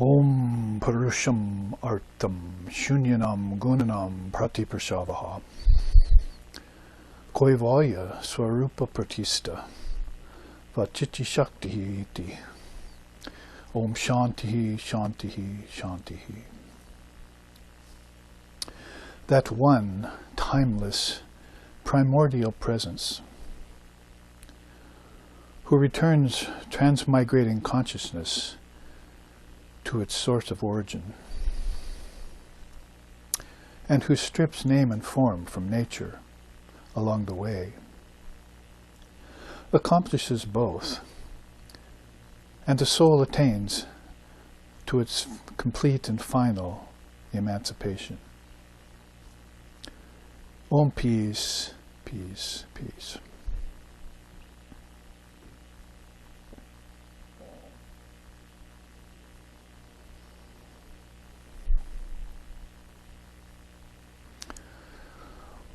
Om Purusham Artam Shunyanam Gunanam Pratiprashavaha Kaivalya Swarupa Pratista Vachichi Shaktihi iti. Om Shantihi Shantihi Shantihi. That one timeless primordial presence who returns transmigrating consciousness to its source of origin, and who strips name and form from nature along the way, accomplishes both, and the soul attains to its complete and final emancipation. Om peace, peace, peace.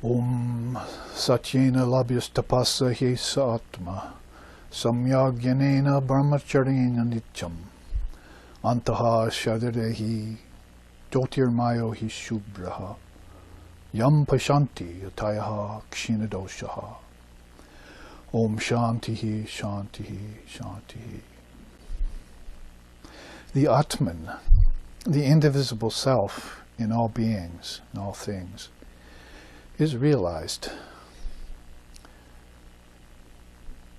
Om Satyena Labhyas Tapasa Hesa Atma Samyagyanena Brahmacharina Nityam Antaha Shadarehi Jyotirmayo Hi Shubhraha Yam Pashanti Yatayaha Kshinadoshaha. Om Shantihi Shantihi Shantihi. The Atman, the indivisible self in all beings, in all things, is realized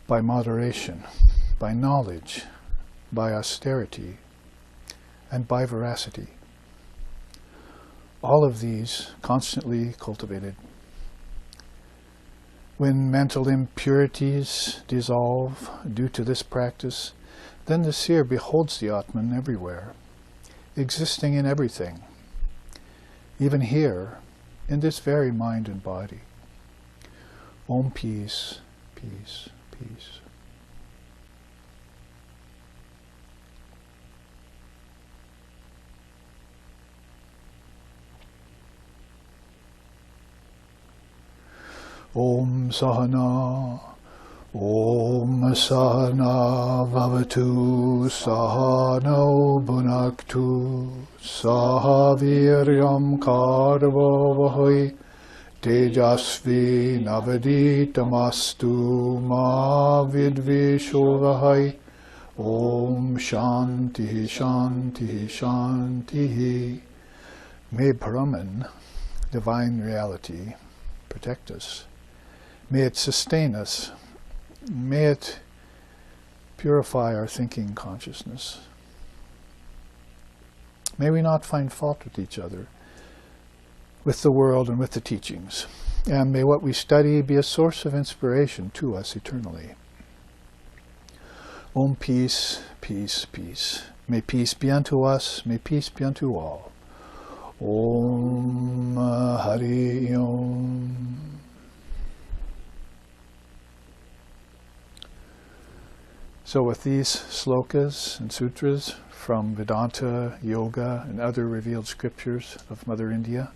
by moderation, by knowledge, by austerity, and by veracity. All of these constantly cultivated. When mental impurities dissolve due to this practice, then the seer beholds the Atman everywhere, existing in everything, even here, in this very mind and body. Om peace, peace, peace. Om Sahana, Om Sahana Vavatu, Sahano Bhunaktu, Sahaviryam Karvavahai, Tejasvi Navaditamastu Ma Vidvishovahai. Om Shantihi Shantihi Shantihi. May Brahman, divine reality, protect us. May it sustain us. May it purify our thinking consciousness. May we not find fault with each other, with the world and with the teachings. And may what we study be a source of inspiration to us eternally. Om peace, peace, peace. May peace be unto us, may peace be unto all. Om Hari Om. So with these slokas and sutras from Vedanta, Yoga, and other revealed scriptures of Mother India,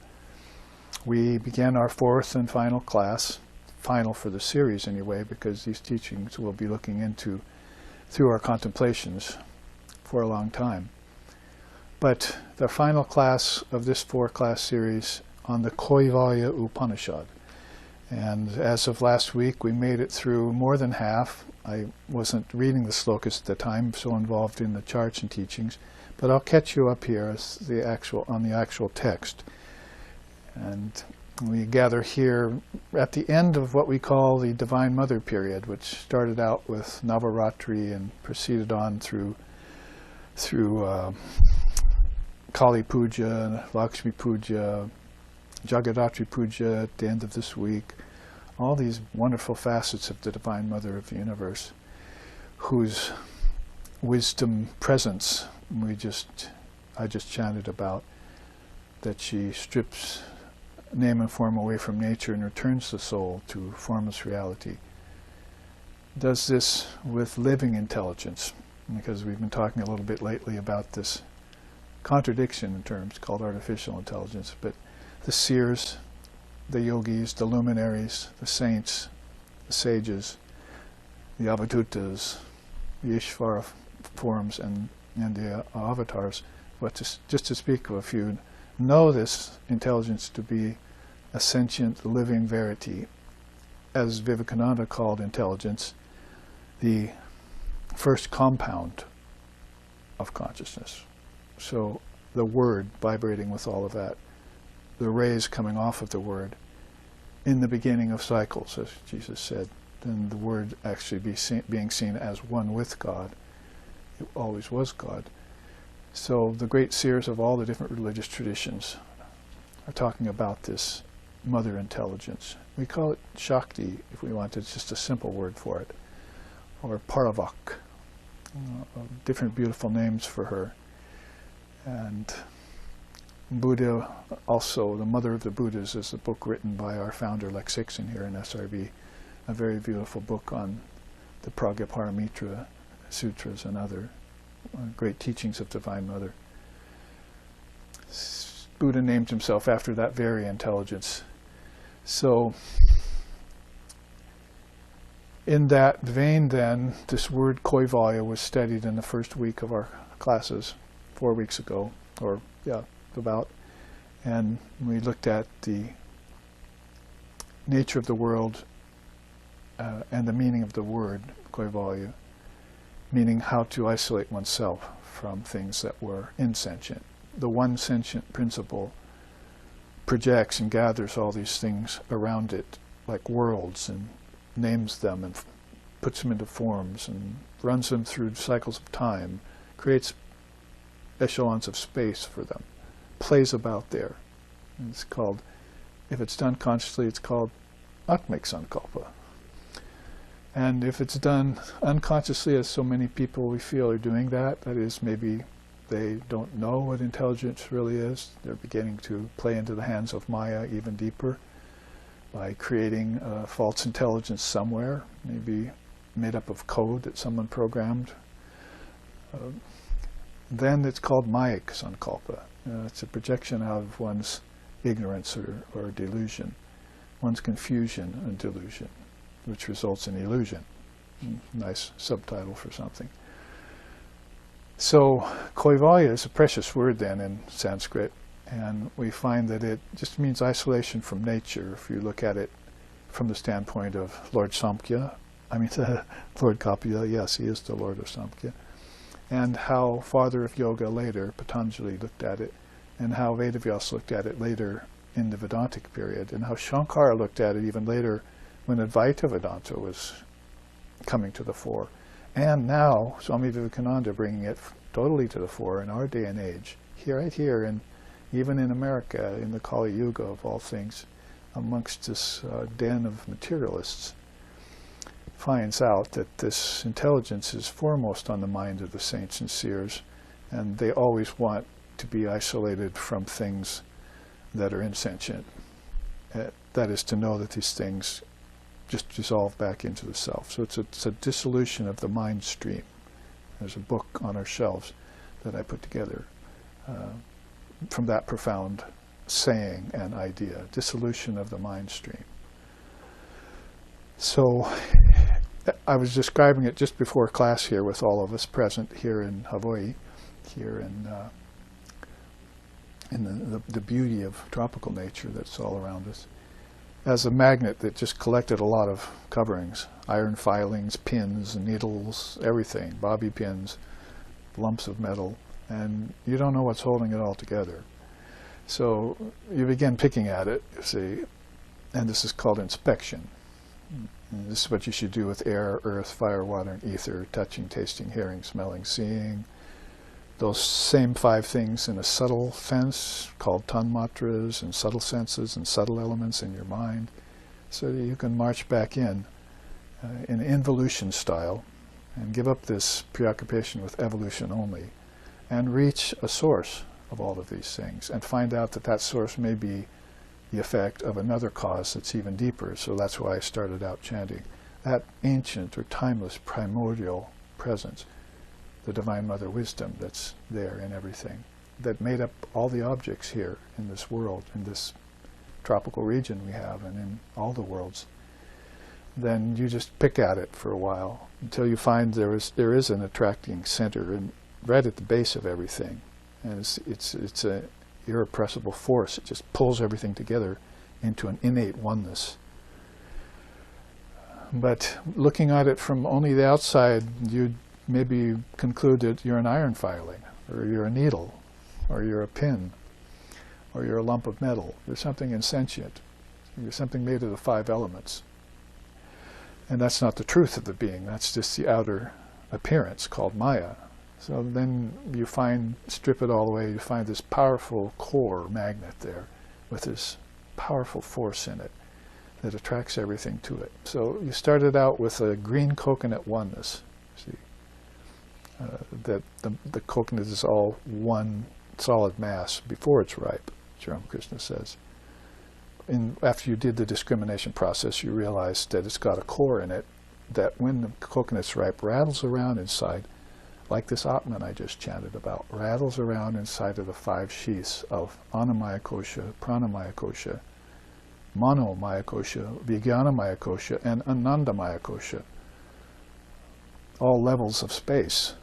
we began our fourth and final class, final for the series anyway, because these teachings we'll be looking into through our contemplations for a long time. But the final class of this four-class series on the Kaivalya Upanishad. And as of last week, we made it through more than half. I wasn't reading the slokas at the time, so involved in the charts and teachings, but I'll catch you up here as on the actual text. And we gather here at the end of what we call the Divine Mother period, which started out with Navaratri and proceeded on through Kali Puja, Lakshmi Puja, Jagadatri Puja at the end of this week. All these wonderful facets of the Divine Mother of the Universe, whose wisdom presence I just chanted about, that she strips name and form away from nature and returns the soul to formless reality. Does this with living intelligence, because we've been talking a little bit lately about this contradiction in terms called artificial intelligence, but the seers, the yogis, the luminaries, the saints, the sages, the avadutas, the Ishvara forms, and and the avatars, but just to speak of a few, know this intelligence to be a sentient, living verity, as Vivekananda called intelligence, the first compound of consciousness. So the word vibrating with all of that, the rays coming off of the word, in the beginning of cycles, as Jesus said, then the word actually being seen as one with God. It always was God. So the great seers of all the different religious traditions are talking about this mother intelligence. We call it Shakti, if we want. It's just a simple word for it. Or Paravak. Different beautiful names for her. And Buddha, also, the Mother of the Buddhas, is a book written by our founder, Lex Hixon, here in SRB. A very beautiful book on the Pragyaparamitra Sutras and other great teachings of Divine Mother. Buddha named himself after that very intelligence. So, in that vein then, this word Kaivalya was studied in the first week of our classes, 4 weeks ago, or about, and we looked at the nature of the world and the meaning of the word Kaivalya, meaning how to isolate oneself from things that were insentient. The one sentient principle projects and gathers all these things around it, like worlds, and names them and puts them into forms and runs them through cycles of time, creates echelons of space for them, plays about there. And it's called, if it's done consciously, it's called Atmik Sankalpa. And if it's done unconsciously, as so many people we feel are doing that is maybe they don't know what intelligence really is. They're beginning to play into the hands of Maya even deeper by creating a false intelligence somewhere, maybe made up of code that someone programmed. Then it's called Mayic Sankalpa. It's a projection out of one's ignorance or delusion, one's confusion and delusion, which results in illusion. Nice subtitle for something. So Kaivalya is a precious word then in Sanskrit, and we find that it just means isolation from nature. If you look at it from the standpoint of Lord Samkhya, Lord Kapila, yes, he is the Lord of Samkhya, and how Father of Yoga later, Patanjali, looked at it, and how Vedavyas looked at it later in the Vedantic period, and how Shankara looked at it even later when Advaita Vedanta was coming to the fore. And now, Swami Vivekananda bringing it totally to the fore in our day and age, right here, and even in America, in the Kali Yuga of all things, amongst this den of materialists, finds out that this intelligence is foremost on the mind of the saints and seers, and they always want to be isolated from things that are insentient. That is, to know that these things just dissolve back into the self. So it's a dissolution of the mind stream. There's a book on our shelves that I put together from that profound saying and idea, dissolution of the mind stream. So I was describing it just before class here with all of us present here in Hawaii, here in the beauty of tropical nature that's all around us, as a magnet that just collected a lot of coverings, iron filings, pins, needles, everything, bobby pins, lumps of metal, and you don't know what's holding it all together. So you begin picking at it, you see, and this is called inspection. And this is what you should do with air, earth, fire, water, and ether, touching, tasting, hearing, smelling, seeing. Those same 5 things in a subtle sense called tanmatras, and subtle senses and subtle elements in your mind, so that you can march back in involution style and give up this preoccupation with evolution only and reach a source of all of these things and find out that that source may be the effect of another cause that's even deeper. So that's why I started out chanting that ancient or timeless primordial presence, the Divine Mother wisdom that's there in everything, that made up all the objects here in this world, in this tropical region we have, and in all the worlds. Then you just pick at it for a while until you find there is an attracting center, and right at the base of everything. And it's a irrepressible force. It just pulls everything together into an innate oneness. But looking at it from only the outside, you'd maybe conclude that you're an iron filing, or you're a needle, or you're a pin, or you're a lump of metal. You're something insentient. You're something made of the 5 elements. And that's not the truth of the being. That's just the outer appearance called Maya. So then you strip it all the way, you find this powerful core magnet there with this powerful force in it that attracts everything to it. So you started out with a green coconut oneness. See, that the coconut is all one solid mass before it's ripe, Sri Ramakrishna says. After you did the discrimination process, you realized that it's got a core in it that when the coconut's ripe, rattles around inside, like this Atman I just chanted about, rattles around inside of the 5 sheaths of Annamaya Kosha, Pranamaya Kosha, Manomaya Kosha, Vijnanamaya Kosha, and Anandamaya Kosha. All levels of space,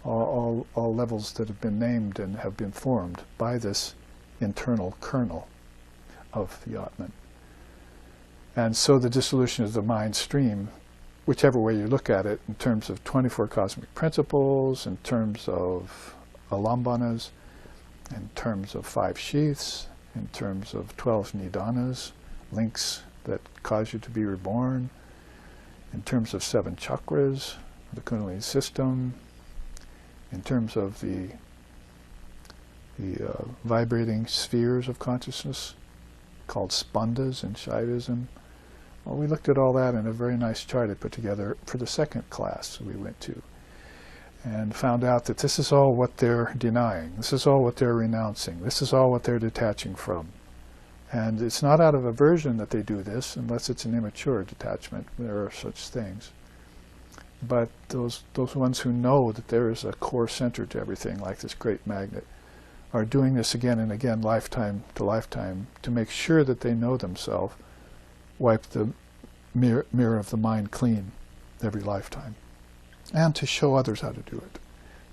all levels that have been named and have been formed by this internal kernel of the Atman. And so the dissolution of the mind stream, whichever way you look at it, in terms of 24 cosmic principles, in terms of alambanas, in terms of 5 sheaths, in terms of 12 nidanas, links that cause you to be reborn, in terms of 7 chakras, the Kundalini system, in terms of the vibrating spheres of consciousness called spandas in Shaivism. Well, we looked at all that in a very nice chart I put together for the second class we went to, and found out that this is all what they're denying, this is all what they're renouncing, this is all what they're detaching from. And it's not out of aversion that they do this, unless it's an immature detachment. There are such things. But those ones who know that there is a core center to everything, like this great magnet, are doing this again and again, lifetime to lifetime, to make sure that they know themselves, wipe the mirror of the mind clean every lifetime, and to show others how to do it.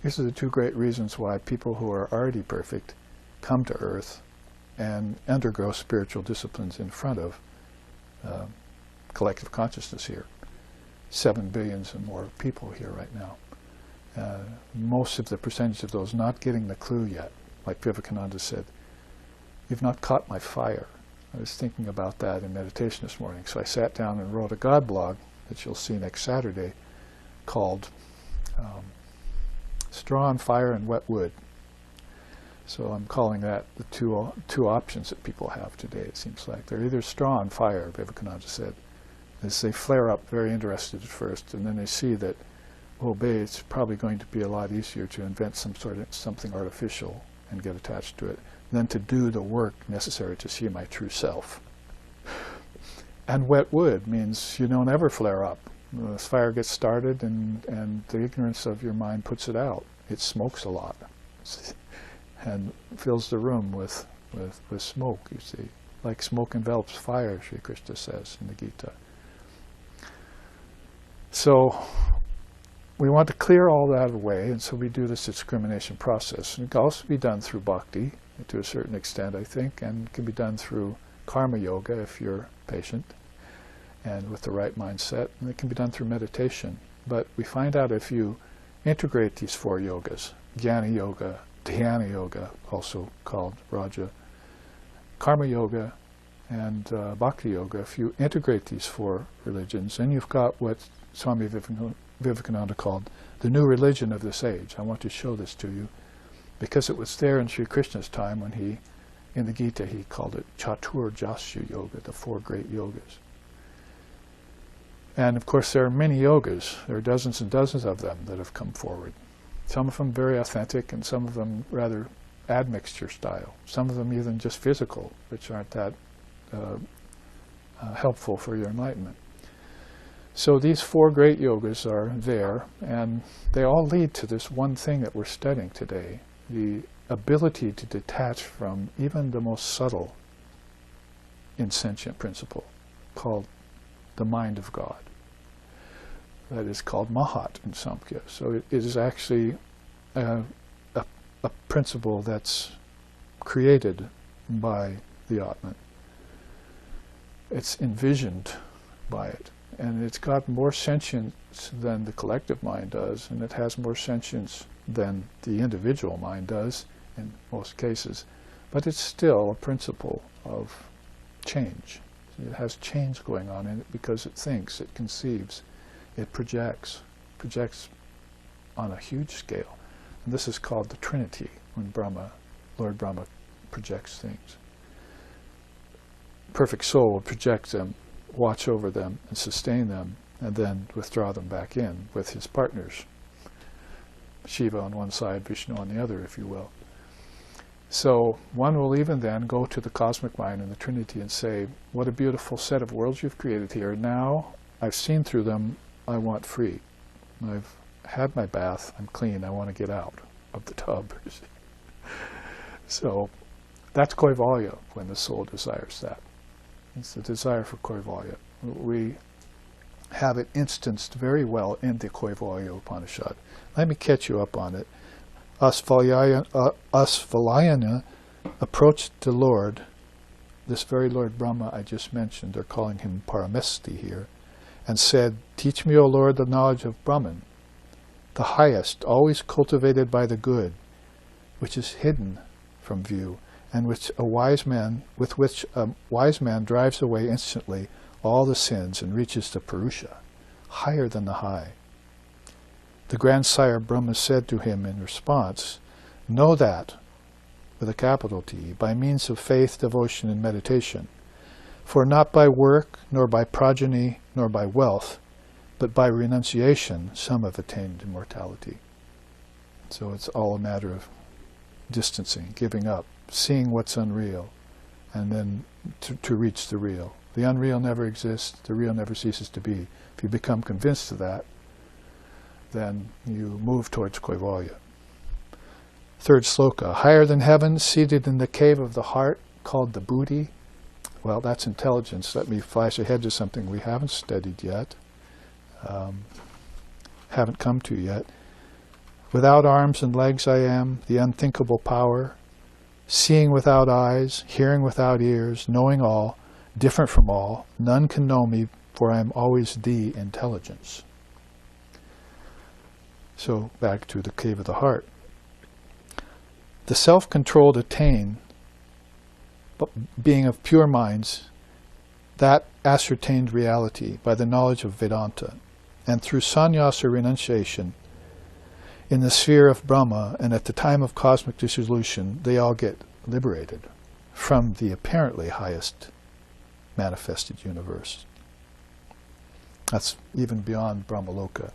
These are the 2 great reasons why people who are already perfect come to earth and undergo spiritual disciplines in front of collective consciousness here. 7 billion and more people here right now. Most of the percentage of those not getting the clue yet, like Vivekananda said, "You've not caught my fire." I was thinking about that in meditation this morning, so I sat down and wrote a God blog that you'll see next Saturday called Straw on Fire and Wet Wood. So I'm calling that the two options that people have today, it seems like. They're either straw on fire, Vivekananda said, as they flare up very interested at first, and then they see that, oh, it's probably going to be a lot easier to invent something artificial and get attached to it than to do the work necessary to see my true self. And wet wood means you don't ever flare up. This fire gets started and the ignorance of your mind puts it out. It smokes a lot and fills the room with smoke, you see. Like smoke envelops fire, Sri Krishna says in the Gita. So we want to clear all that away, and so we do this discrimination process. And it can also be done through bhakti, to a certain extent, I think, and it can be done through karma yoga if you're patient and with the right mindset, and it can be done through meditation. But we find out if you integrate these 4 yogas, jnana yoga, dhyana yoga, also called raja, karma yoga, and bhakti yoga, if you integrate these 4 religions, then you've got what Swami Vivekananda called the new religion of this age. I want to show this to you because it was there in Sri Krishna's time when he, in the Gita, he called it Chatur Jasya Yoga, the 4 great yogas. And of course there are many yogas. There are dozens and dozens of them that have come forward. Some of them very authentic and some of them rather admixture style. Some of them even just physical, which aren't that helpful for your enlightenment. So these 4 great yogas are there, and they all lead to this one thing that we're studying today, the ability to detach from even the most subtle insentient principle called the mind of God. That is called Mahat in Samkhya. So it is actually a, a principle that's created by the Atman. It's envisioned by it, and it's got more sentience than the collective mind does, and it has more sentience than the individual mind does in most cases, but it's still a principle of change. It has change going on in it because it thinks, it conceives, it projects on a huge scale. And this is called the Trinity, when Lord Brahma projects things. Perfect soul will project them, watch over them, and sustain them, and then withdraw them back in with his partners. Shiva on one side, Vishnu on the other, if you will. So one will even then go to the cosmic mind and the Trinity and say, what a beautiful set of worlds you've created here. Now I've seen through them, I want free. I've had my bath, I'm clean, I want to get out of the tub. So that's Kaivalya, when the soul desires that. It's the desire for Kaivalya. We have it instanced very well in the Kaivalya Upanishad. Let me catch you up on it. Asvalayana approached the Lord, this very Lord Brahma I just mentioned, they're calling him Paramesti here, and said, teach me, O Lord, the knowledge of Brahman, the highest, always cultivated by the good, which is hidden from view, and with which a wise man drives away instantly all the sins and reaches the Purusha, higher than the high. The grandsire Brahma said to him in response, know that, with a capital T, by means of faith, devotion, and meditation, for not by work, nor by progeny, nor by wealth, but by renunciation, some have attained immortality. So it's all a matter of distancing, giving up, seeing what's unreal, and then to reach the real. The unreal never exists, the real never ceases to be. If you become convinced of that, then you move towards Kaivalya. Third sloka, higher than heaven, seated in the cave of the heart, called the Buddhi. Well, that's intelligence. Let me flash ahead to something we haven't studied yet, haven't come to yet. Without arms and legs I am, the unthinkable power, seeing without eyes, hearing without ears, knowing all, different from all, none can know me, for I am always the intelligence. So back to the cave of the heart. The self-controlled attain, being of pure minds, that ascertained reality by the knowledge of Vedanta, and through sannyasa renunciation, in the sphere of Brahma, and at the time of cosmic dissolution, they all get liberated from the apparently highest manifested universe. That's even beyond Brahmaloka.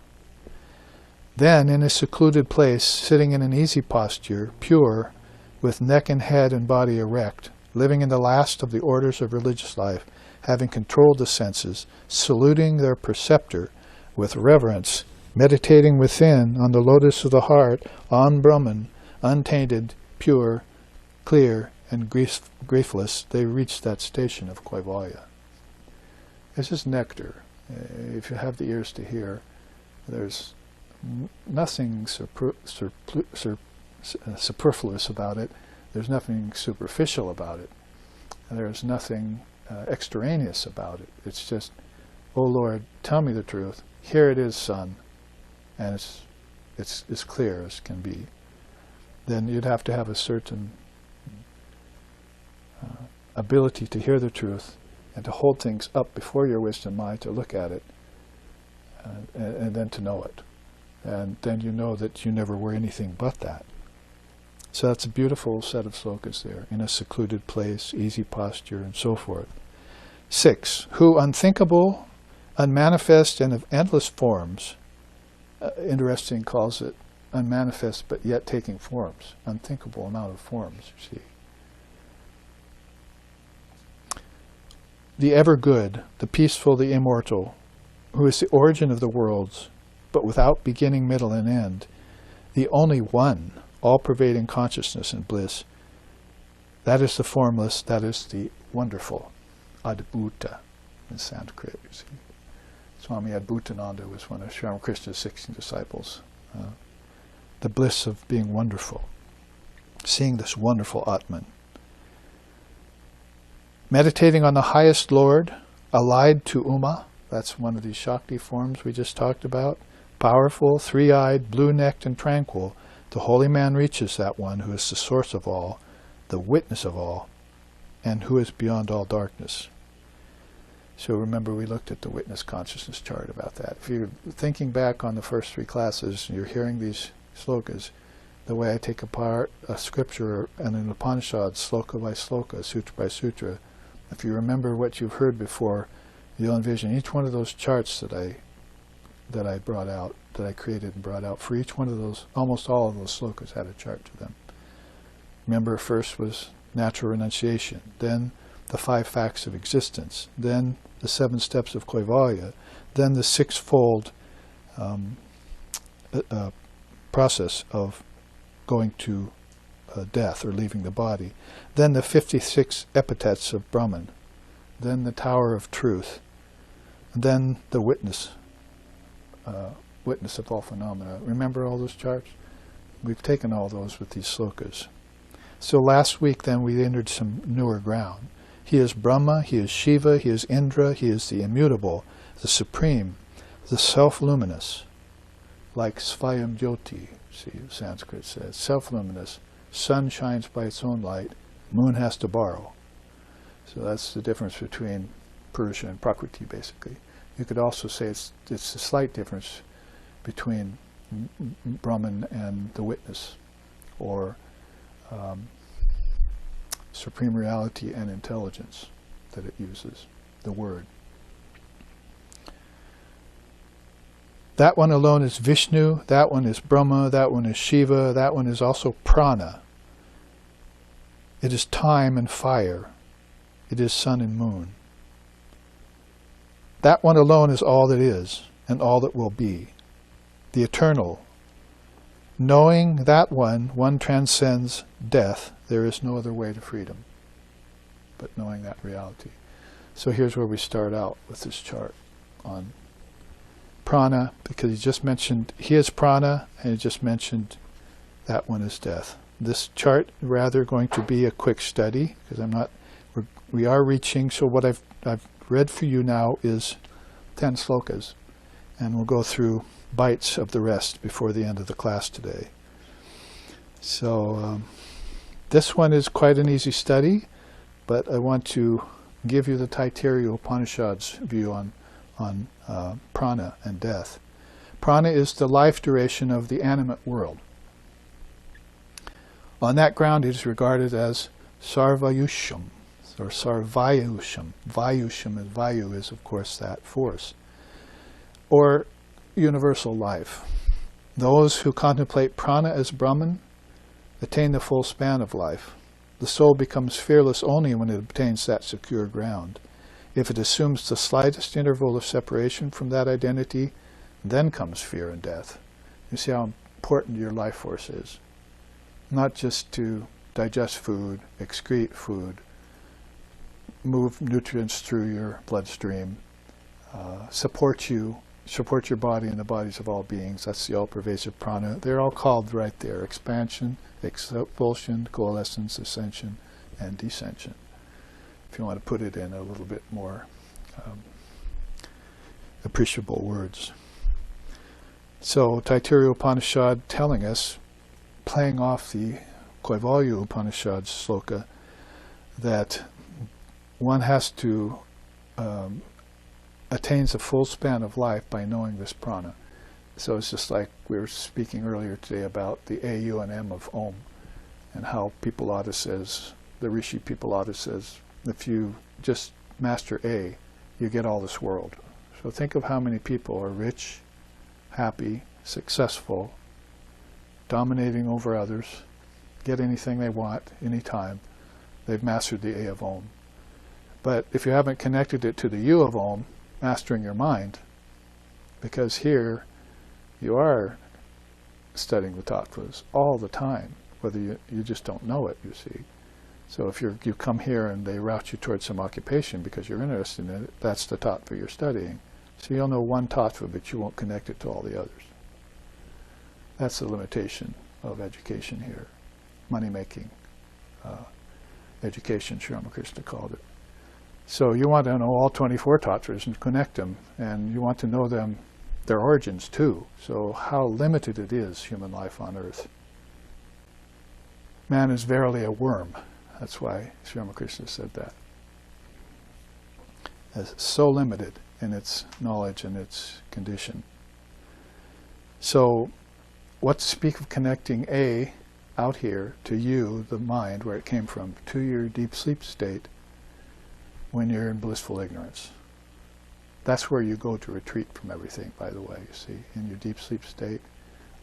Then, in a secluded place, sitting in an easy posture, pure, with neck and head and body erect, living in the last of the orders of religious life, having controlled the senses, saluting their preceptor with reverence, meditating within on the lotus of the heart, on Brahman, untainted, pure, clear, and griefless, they reach that station of Kaivalya. This is nectar. If you have the ears to hear, there's nothing superfluous about it. There's nothing superficial about it. There's nothing extraneous about it. It's just, oh Lord, tell me the truth. Here it is, son. And it's as clear as can be. Then you'd have to have a certain ability to hear the truth and to hold things up before your wisdom mind, to look at it, and then to know it. And then you know that you never were anything but that. So that's a beautiful set of slokas there, in a secluded place, easy posture, and so forth. 6. Who unthinkable, unmanifest, and of endless forms, interesting, calls it unmanifest but yet taking forms, unthinkable amount of forms, you see. The ever-good, the peaceful, the immortal, who is the origin of the worlds, but without beginning, middle, and end, the only one, all-pervading consciousness and bliss, that is the formless, that is the wonderful, Advaita in Sanskrit, you see. Swami Advaitananda was one of Sri Ramakrishna's 16 disciples. the bliss of being wonderful, seeing this wonderful Atman. Meditating on the highest Lord, allied to Uma, that's one of these Shakti forms we just talked about, powerful, three-eyed, blue-necked, and tranquil, the holy man reaches that one who is the source of all, the witness of all, and who is beyond all darkness. So remember, we looked at the witness consciousness chart about that. If you're thinking back on the first 3 classes, and you're hearing these slokas, the way I take apart a scripture and an Upanishad, sloka by sloka, sutra by sutra, if you remember what you've heard before, you'll envision each one of those charts that I brought out, that I created and brought out. For each one of those, almost all of those slokas had a chart to them. Remember, first was natural renunciation, then the 5 facts of existence, then the 7 steps of Kaivalya, then the 6-fold process of going to death or leaving the body, then the 56 epithets of Brahman, then the Tower of Truth, and then the witness of all phenomena. Remember all those charts? We've taken all those with these slokas. So last week then we entered some newer ground. He is Brahma, he is Shiva, he is Indra, he is the immutable, the supreme, the self-luminous, like Svayam Jyoti, see, Sanskrit says, self-luminous. Sun shines by its own light, moon has to borrow. So that's the difference between Purusha and Prakriti, basically. You could also say it's a slight difference between Brahman and the witness, or supreme reality and intelligence that it uses, the word. That one alone is Vishnu, that one is Brahma, that one is Shiva, that one is also prana. It is time and fire. It is sun and moon. That one alone is all that is and all that will be. The eternal. Knowing that one transcends death. There is no other way to freedom but knowing that reality. So here's where we start out with this chart on prana, because he just mentioned he is prana, and he just mentioned that one is death. This chart rather going to be a quick study, because we are reaching, so what I've read for you now is 10 slokas, and we'll go through bites of the rest before the end of the class today. So this one is quite an easy study, but I want to give you the Taittiriya Upanishad's view on prana and death. Prana is the life duration of the animate world. On that ground, it is regarded as sarvayusham, or sarvayusham. Vayusham and vayu is, of course, that force, or universal life. Those who contemplate prana as Brahman attain the full span of life. The soul becomes fearless only when it obtains that secure ground. If it assumes the slightest interval of separation from that identity, then comes fear and death. You see how important your life force is. Not just to digest food, excrete food, move nutrients through your bloodstream, support your body and the bodies of all beings. That's the all-pervasive prana. They're all called right there: expansion, expulsion, coalescence, ascension, and descension. If you want to put it in a little bit more appreciable words. So Taittiriya Upanishad telling us, playing off the Kaivalya Upanishad sloka, that one has to attains a full span of life by knowing this prana. So it's just like we were speaking earlier today about the A, U, and M of Om, and how Pipalada says, the Rishi Pipalada says, if you just master A, you get all this world. So think of how many people are rich, happy, successful, dominating over others, get anything they want, anytime. They've mastered the A of Om. But if you haven't connected it to the U of Om, mastering your mind, because here you are studying the tattvas all the time, whether you just don't know it, you see. So if you come here and they route you towards some occupation because you're interested in it, that's the tattva you're studying. So you'll know one tattva, but you won't connect it to all the others. That's the limitation of education here. Money-making education, Sri Ramakrishna called it. So you want to know all 24 tattvas and connect them, and you want to know them, their origins too. So how limited it is, human life on earth. Man is verily a worm. That's why Sri Ramakrishna said that. It's so limited in its knowledge and its condition. So what to speak of connecting A out here to you, the mind, where it came from, to your deep sleep state when you're in blissful ignorance. That's where you go to retreat from everything, by the way, you see, in your deep sleep state.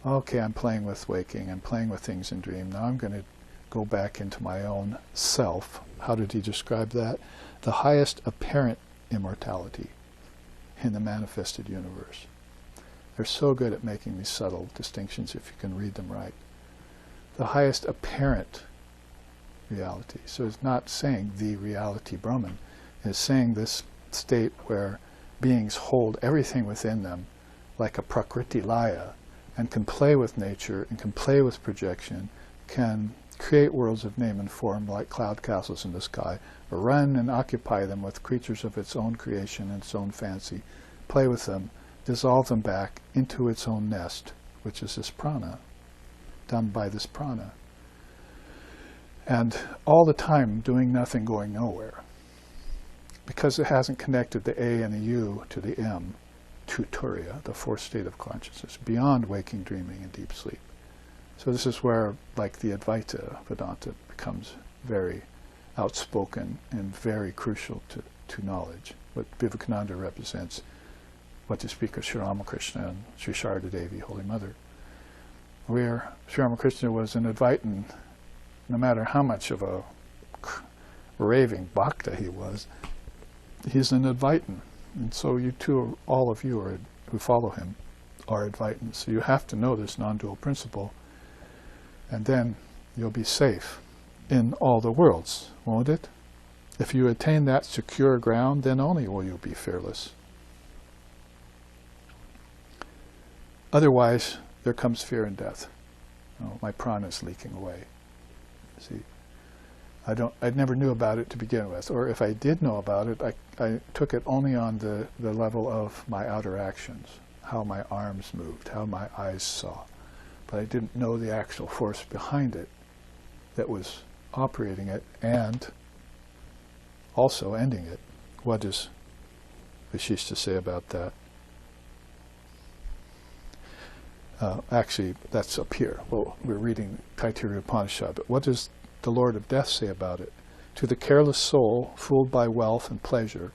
Okay, I'm playing with waking, I'm playing with things in dream. Now I'm going to go back into my own self. How did he describe that? The highest apparent immortality in the manifested universe. They're so good at making these subtle distinctions if you can read them right. The highest apparent reality. So it's not saying the reality Brahman. It's saying this state where beings hold everything within them like a prakriti laya and can play with nature and can play with projection, can create worlds of name and form like cloud castles in the sky, or run and occupy them with creatures of its own creation and its own fancy, play with them, dissolve them back into its own nest, which is this prana, done by this prana. And all the time doing nothing, going nowhere. Because it hasn't connected the A and the U to the M, to Turiya, the fourth state of consciousness, beyond waking, dreaming, and deep sleep. So this is where, like the Advaita Vedanta, becomes very outspoken and very crucial to knowledge. What Vivekananda represents, what to speak of Sri Ramakrishna and Sri Sharada Devi, Holy Mother. Where Sri Ramakrishna was an Advaitin, no matter how much of a raving bhakta he was, he's an Advaitin. And so you too, all of you who follow him, are Advaitins. So you have to know this non-dual principle, and then you'll be safe in all the worlds, won't it? If you attain that secure ground, then only will you be fearless. Otherwise, there comes fear and death. Oh, my prana is leaking away. See, I never knew about it to begin with, or if I did know about it, I took it only on the level of my outer actions, how my arms moved, how my eyes saw. But I didn't know the actual force behind it that was operating it and also ending it. What does Vishishta say about that? Actually, that's up here. Well, we're reading Kaivalya Upanishad, but what does the Lord of Death say about it? To the careless soul, fooled by wealth and pleasure,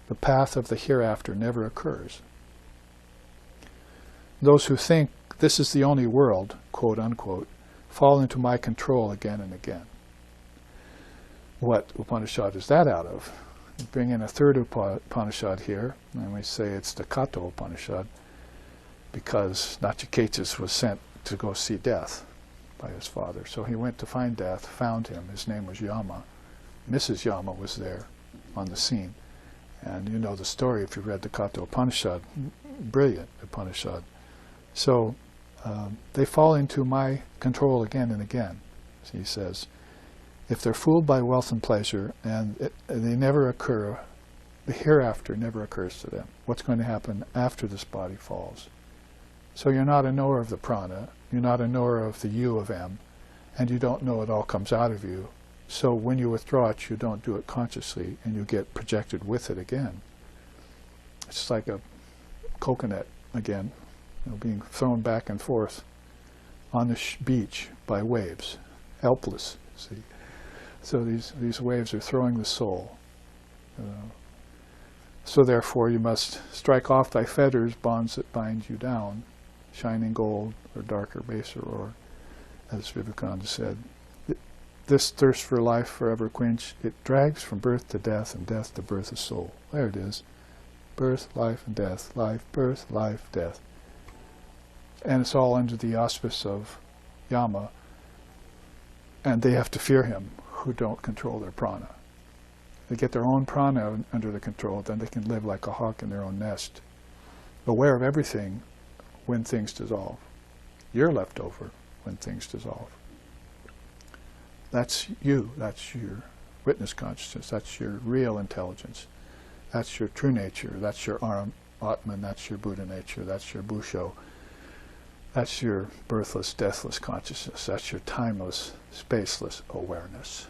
the path of the hereafter never occurs. Those who think this is the only world, quote unquote, fall into my control again and again. What Upanishad is that out of? We bring in a third Upanishad here, and we say it's the Katha Upanishad, because Nachiketas was sent to go see death by his father. So he went to find death, found him. His name was Yama. Mrs. Yama was there on the scene. And you know the story if you read the Katha Upanishad. Brilliant Upanishad. So they fall into my control again and again. So he says, if they're fooled by wealth and pleasure and they never occur, the hereafter never occurs to them. What's going to happen after this body falls? So you're not a knower of the prana, you're not a knower of the U of M, and you don't know it all comes out of you. So when you withdraw it, you don't do it consciously, and you get projected with it again. It's like a coconut again, being thrown back and forth on the beach by waves, helpless, see. So these waves are throwing the soul. So therefore you must strike off thy fetters, bonds that bind you down, shining gold or darker baser ore, as Vivekananda said. This thirst for life forever quench, it drags from birth to death and death to birth of soul. There it is. Birth, life, and death. Life, birth, life, death. And it's all under the auspice of Yama, and they have to fear him who don't control their prana. They get their own prana under the control, then they can live like a hawk in their own nest, aware of everything when things dissolve. You're left over when things dissolve. That's you. That's your witness consciousness. That's your real intelligence. That's your true nature. That's your Atman. That's your Buddha nature. That's your Busho. That's your birthless, deathless consciousness. That's your timeless, spaceless awareness.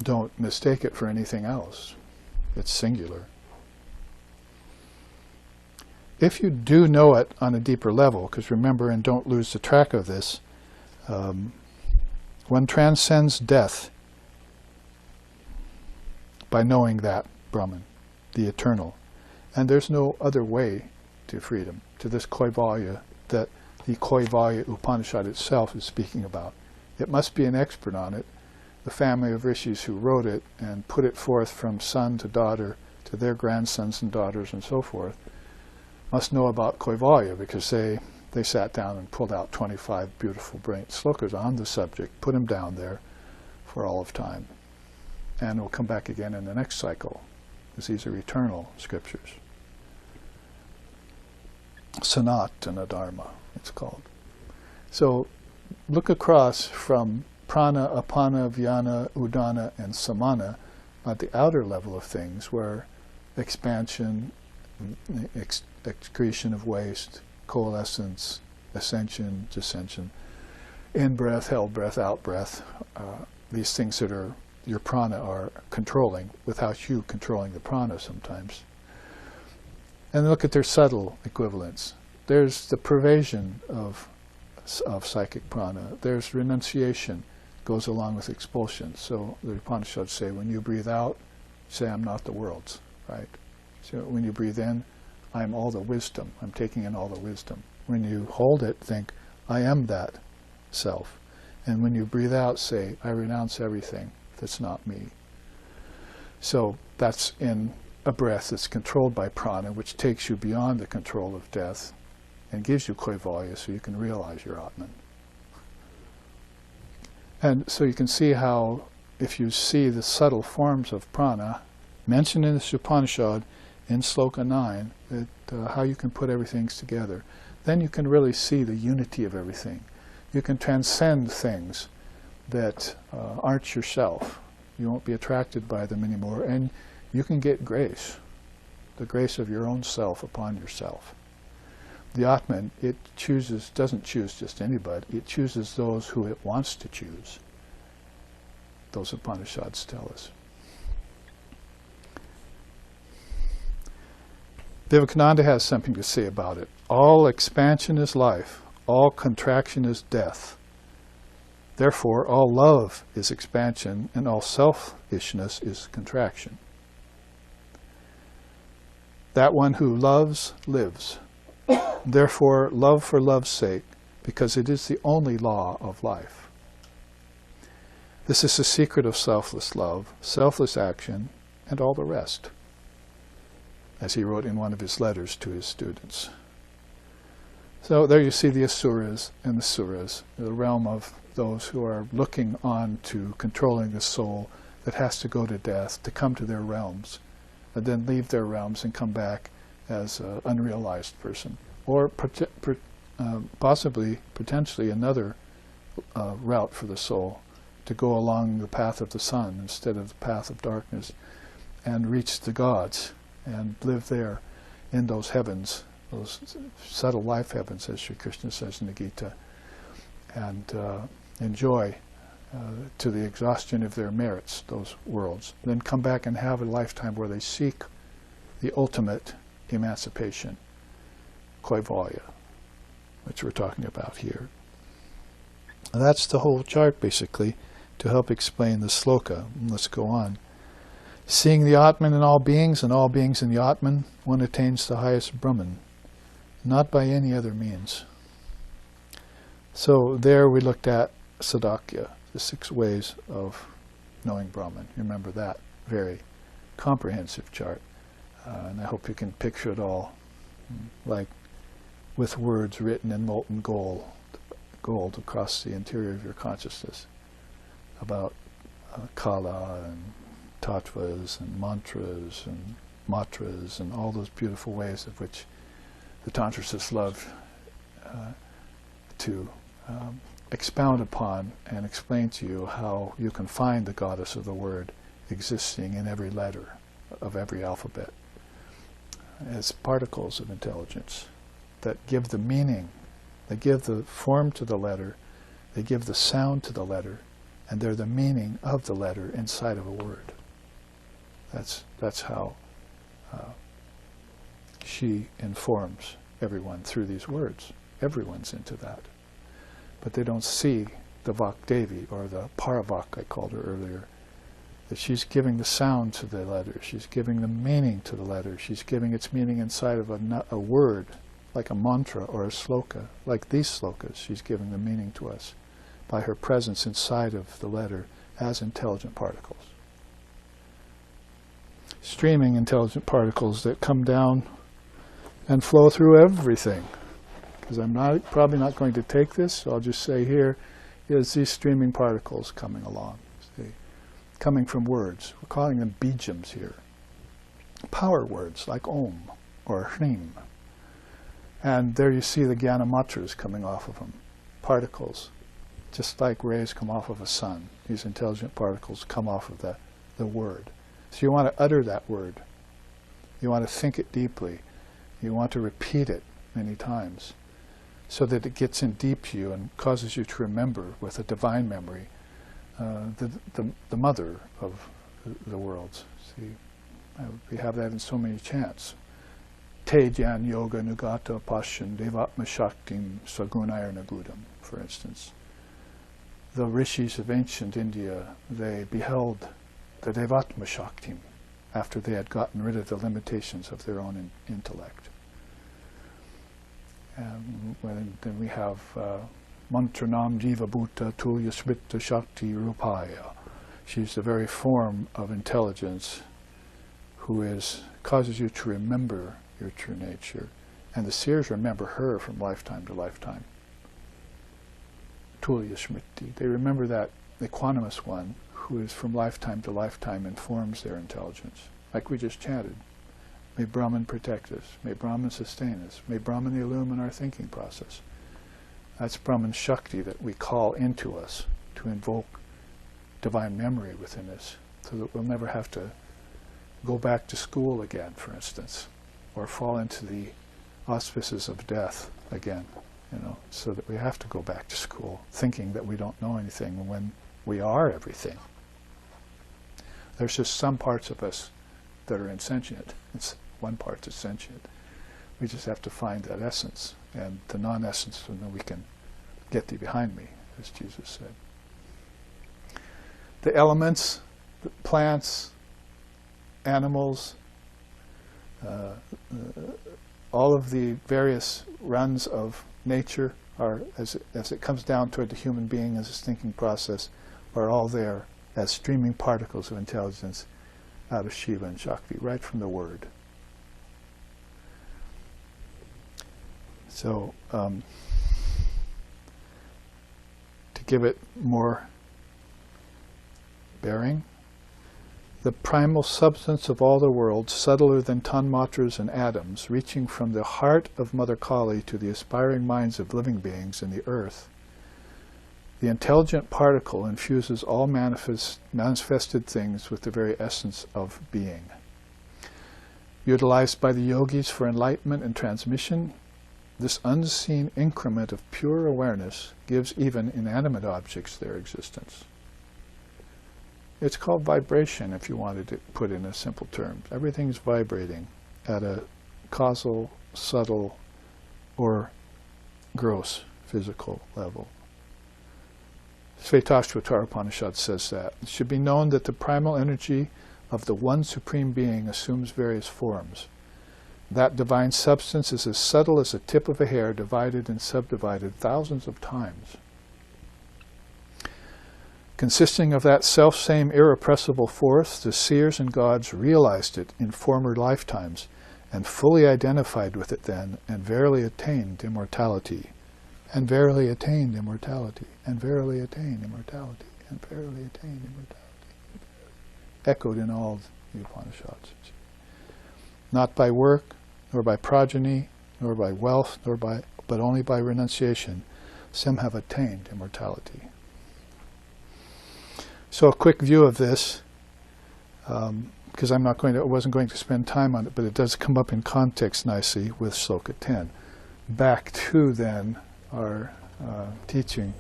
Don't mistake it for anything else. It's singular. If you do know it on a deeper level, because remember, and don't lose the track of this, one transcends death by knowing that Brahman, the eternal. And there's no other way to freedom, to this Kaivalya that the Kaivalya Upanishad itself is speaking about. It must be an expert on it. The family of rishis who wrote it and put it forth from son to daughter to their grandsons and daughters and so forth must know about Kaivalya, because they sat down and pulled out 25 beautiful, brilliant slokas on the subject, put them down there for all of time. And will come back again in the next cycle, because these are eternal scriptures. Sanatana Dharma, it's called. So look across from prana, apana, vyana, udana, and samana at the outer level of things, where expansion, excretion of waste, coalescence, ascension, descension, in-breath, held breath, out-breath, these things that are your prana are controlling without you controlling the prana sometimes. And look at their subtle equivalents. There's the pervasion of psychic prana. There's renunciation, goes along with expulsion. So the Upanishads say, when you breathe out, say, I'm not the world's, right? So when you breathe in, I'm all the wisdom. I'm taking in all the wisdom. When you hold it, think, I am that self. And when you breathe out, say, I renounce everything that's not me. So that's in a breath that's controlled by prana, which takes you beyond the control of death and gives you Kaivalya so you can realize your Atman. And so you can see how, if you see the subtle forms of prana mentioned in this Upanishad in Sloka 9, that, how you can put everything together, then you can really see the unity of everything. You can transcend things that aren't yourself. You won't be attracted by them anymore, and you can get grace, the grace of your own self upon yourself. The Atman, it doesn't choose just anybody, it chooses those who it wants to choose. Those Upanishads tell us. Vivekananda has something to say about it. All expansion is life, all contraction is death. Therefore, all love is expansion, and all selfishness is contraction. That one who loves, lives. Therefore, love for love's sake, because it is the only law of life. This is the secret of selfless love, selfless action, and all the rest, as he wrote in one of his letters to his students. So there you see the asuras and the suras, the realm of those who are looking on to controlling the soul that has to go to death, to come to their realms, and then leave their realms and come back as an unrealized person. Or possibly, potentially, another route for the soul, to go along the path of the sun instead of the path of darkness, and reach the gods, and live there in those heavens, those subtle life heavens, as Sri Krishna says in the Gita, and enjoy to the exhaustion of their merits those worlds. Then come back and have a lifetime where they seek the ultimate emancipation, Kaivalya, which we're talking about here. And that's the whole chart, basically, to help explain the sloka. Let's go on. Seeing the Atman in all beings and all beings in the Atman, one attains the highest Brahman, not by any other means. So there we looked at Sadakya, the 6 ways of knowing Brahman. Remember that very comprehensive chart. And I hope you can picture it all, like with words written in molten gold across the interior of your consciousness, about kala and tattvas and mantras and matras and all those beautiful ways of which the Tantrists love to expound upon and explain to you how you can find the goddess of the word existing in every letter of every alphabet as particles of intelligence that give the meaning, they give the form to the letter, they give the sound to the letter, and they're the meaning of the letter inside of a word. That's how she informs everyone through these words. Everyone's into that. But they don't see the Vakdevi, or the Paravak I called her earlier, that she's giving the sound to the letter, she's giving the meaning to the letter, she's giving its meaning inside of a word, like a mantra or a sloka, like these slokas. She's giving the meaning to us by her presence inside of the letter as intelligent particles. Streaming intelligent particles that come down and flow through everything. Because I'm probably not going to take this, so I'll just say here is these streaming particles coming along. See? Coming from words. We're calling them bijams here. Power words like Om or Hrim. And there you see the Jnana matras coming off of them. Particles. Just like rays come off of a sun. These intelligent particles come off of the word. So you want to utter that word. You want to think it deeply. You want to repeat it many times so that it gets in deep to you and causes you to remember with a divine memory the mother of the worlds. See, we have that in so many chants. Te Jnana Yoga Nugata Pasyan Devatma Shaktim Sagunayana Gudam, for instance. The rishis of ancient India, they beheld the Devatma Shaktim after they had gotten rid of the limitations of their own intellect. And then we have Mantranam Jiva Bhuta Tulya Smrita Shakti Rupaya. She's the very form of intelligence who causes you to remember your true nature. And the seers remember her from lifetime to lifetime. Tulya Smriti. They remember that equanimous one who is from lifetime to lifetime informs their intelligence. Like we just chanted. May Brahman protect us. May Brahman sustain us. May Brahman illumine our thinking process. That's Brahman Shakti that we call into us to invoke divine memory within us so that we'll never have to go back to school again, for instance, or fall into the auspices of death again, so that we have to go back to school thinking that we don't know anything when we are everything. There's just some parts of us that are insentient. It's one part that's sentient. We just have to find that essence and the non-essence, and then we can get thee behind me, as Jesus said. The elements, the plants, animals, all of the various runs of nature are, as it comes down toward the human being as his thinking process, are all there as streaming particles of intelligence out of Shiva and Shakti, right from the word. So, to give it more bearing, the primal substance of all the world, subtler than tanmatras and atoms, reaching from the heart of Mother Kali to the aspiring minds of living beings in the earth, the intelligent particle infuses all manifested things with the very essence of being. Utilized by the yogis for enlightenment and transmission, this unseen increment of pure awareness gives even inanimate objects their existence. It's called vibration, if you wanted to put in a simple term. Everything's vibrating at a causal, subtle, or gross physical level. Svetasvatara Upanishad says that. It should be known that the primal energy of the one Supreme Being assumes various forms. That divine substance is as subtle as a tip of a hair, divided and subdivided thousands of times. Consisting of that self-same irrepressible force, the seers and gods realized it in former lifetimes and fully identified with it then, and verily attained immortality. And verily attained immortality. And verily attained immortality. And verily attained immortality. Echoed in all the Upanishads. Not by work, nor by progeny, nor by wealth, nor by but only by renunciation, some have attained immortality. So a quick view of this, because I wasn't going to spend time on it, but it does come up in context nicely with Sloka 10. Back to then our teaching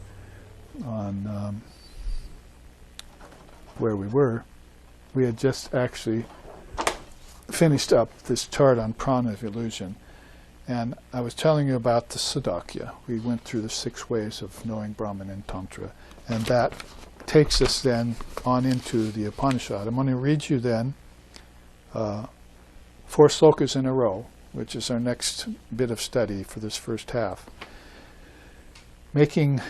on where we were. We had just actually finished up this chart on prana of illusion, and I was telling you about the Sadakya. We went through the 6 ways of knowing Brahman and Tantra, and that takes us then on into the Upanishad. I'm going to read you then 4 slokas in a row, which is our next bit of study for this first half. Making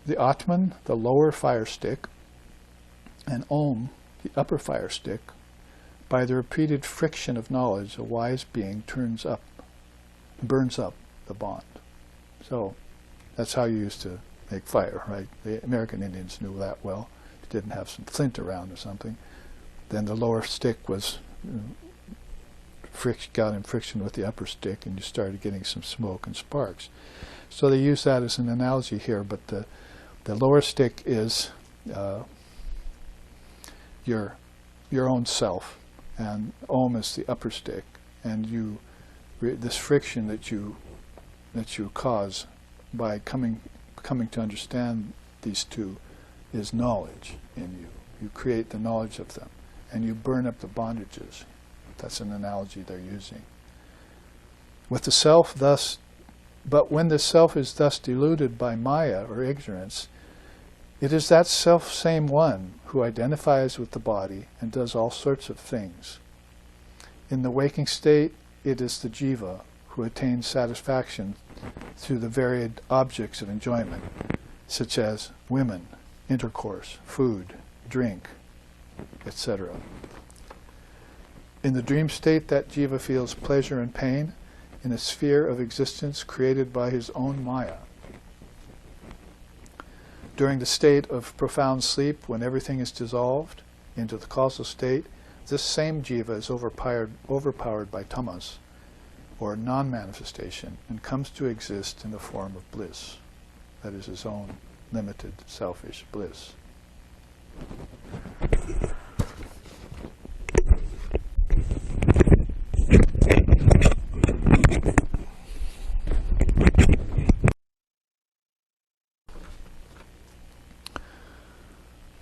the Atman the lower fire stick and Om the upper fire stick, by the repeated friction of knowledge, a wise being burns up the bond. So that's how you used to make fire, right? The American Indians knew that well. If you didn't have some flint around or something, then the lower stick was got in friction with the upper stick, and you started getting some smoke and sparks. So they use that as an analogy here, but the lower stick is your own self, and Om is the upper stick, and this friction that you cause by coming to understand these two is knowledge in you. You create the knowledge of them, and you burn up the bondages. That's an analogy they're using. With the self but when the self is thus deluded by Maya or ignorance, it is that self-same one who identifies with the body and does all sorts of things. In the waking state, it is the jiva who attains satisfaction through the varied objects of enjoyment, such as women, intercourse, food, drink, etc. In the dream state, that jiva feels pleasure and pain in a sphere of existence created by his own Maya. During the state of profound sleep, when everything is dissolved into the causal state, this same jiva is overpowered by tamas, or non-manifestation, and comes to exist in the form of bliss. That is his own limited, selfish bliss.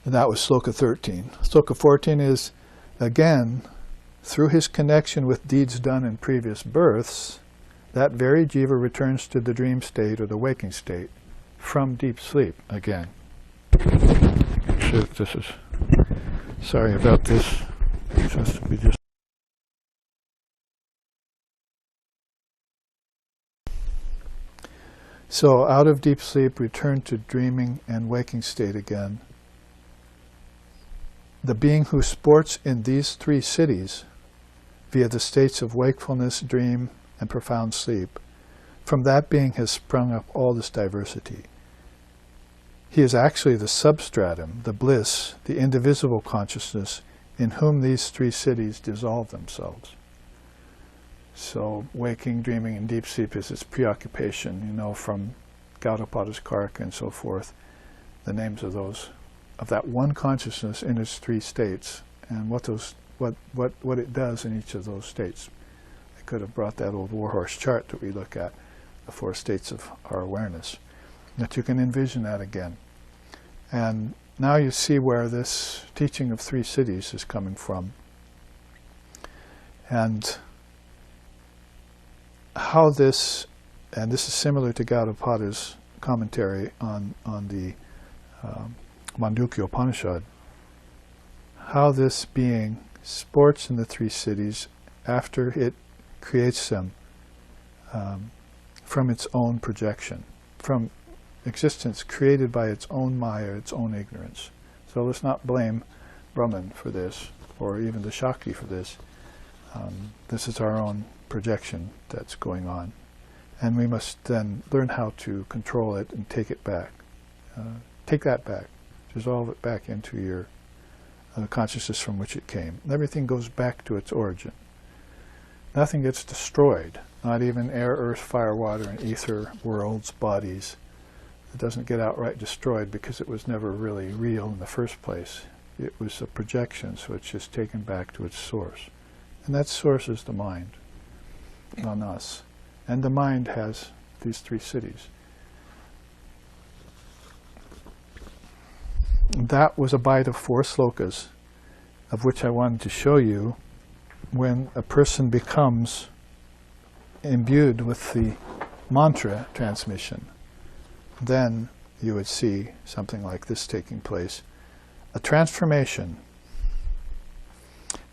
And that was Sloka 13. Sloka 14 is, again, through his connection with deeds done in previous births, that very jiva returns to the dream state or the waking state from deep sleep again. Sorry about this. So out of deep sleep, return to dreaming and waking state again. The being who sports in these 3 cities, via the states of wakefulness, dream, and profound sleep, from that being has sprung up all this diversity. He is actually the substratum, the bliss, the indivisible consciousness in whom these 3 cities dissolve themselves. So waking, dreaming, and deep sleep is its preoccupation, from Gaudapada's Karka and so forth, the names of that one consciousness in its 3 states, and what it does in each of those states. I could have brought that old warhorse chart that we look at, the 4 states of our awareness, that you can envision that again. And now you see where this teaching of 3 cities is coming from, and how this, and this is similar to Gaudapada's commentary on the Mandukya Upanishad, how this being sports in the 3 cities after it creates them from its own projection, from existence created by its own Maya, its own ignorance. So let's not blame Brahman for this, or even the Shakti for this. This is our own projection that's going on. And we must then learn how to control it and take it back. Take that back. Dissolve it back into your consciousness from which it came. Everything goes back to its origin. Nothing gets destroyed not even air, earth, fire, water, and ether, worlds, bodies. It doesn't get outright destroyed because it was never really real in the first place. It was a projection, so it's just taken back to its source. And that source is the mind, on us. And the mind has these three cities. That was a bite of 4 slokas, of which I wanted to show you when a person becomes imbued with the mantra transmission. Then you would see something like this taking place. A transformation.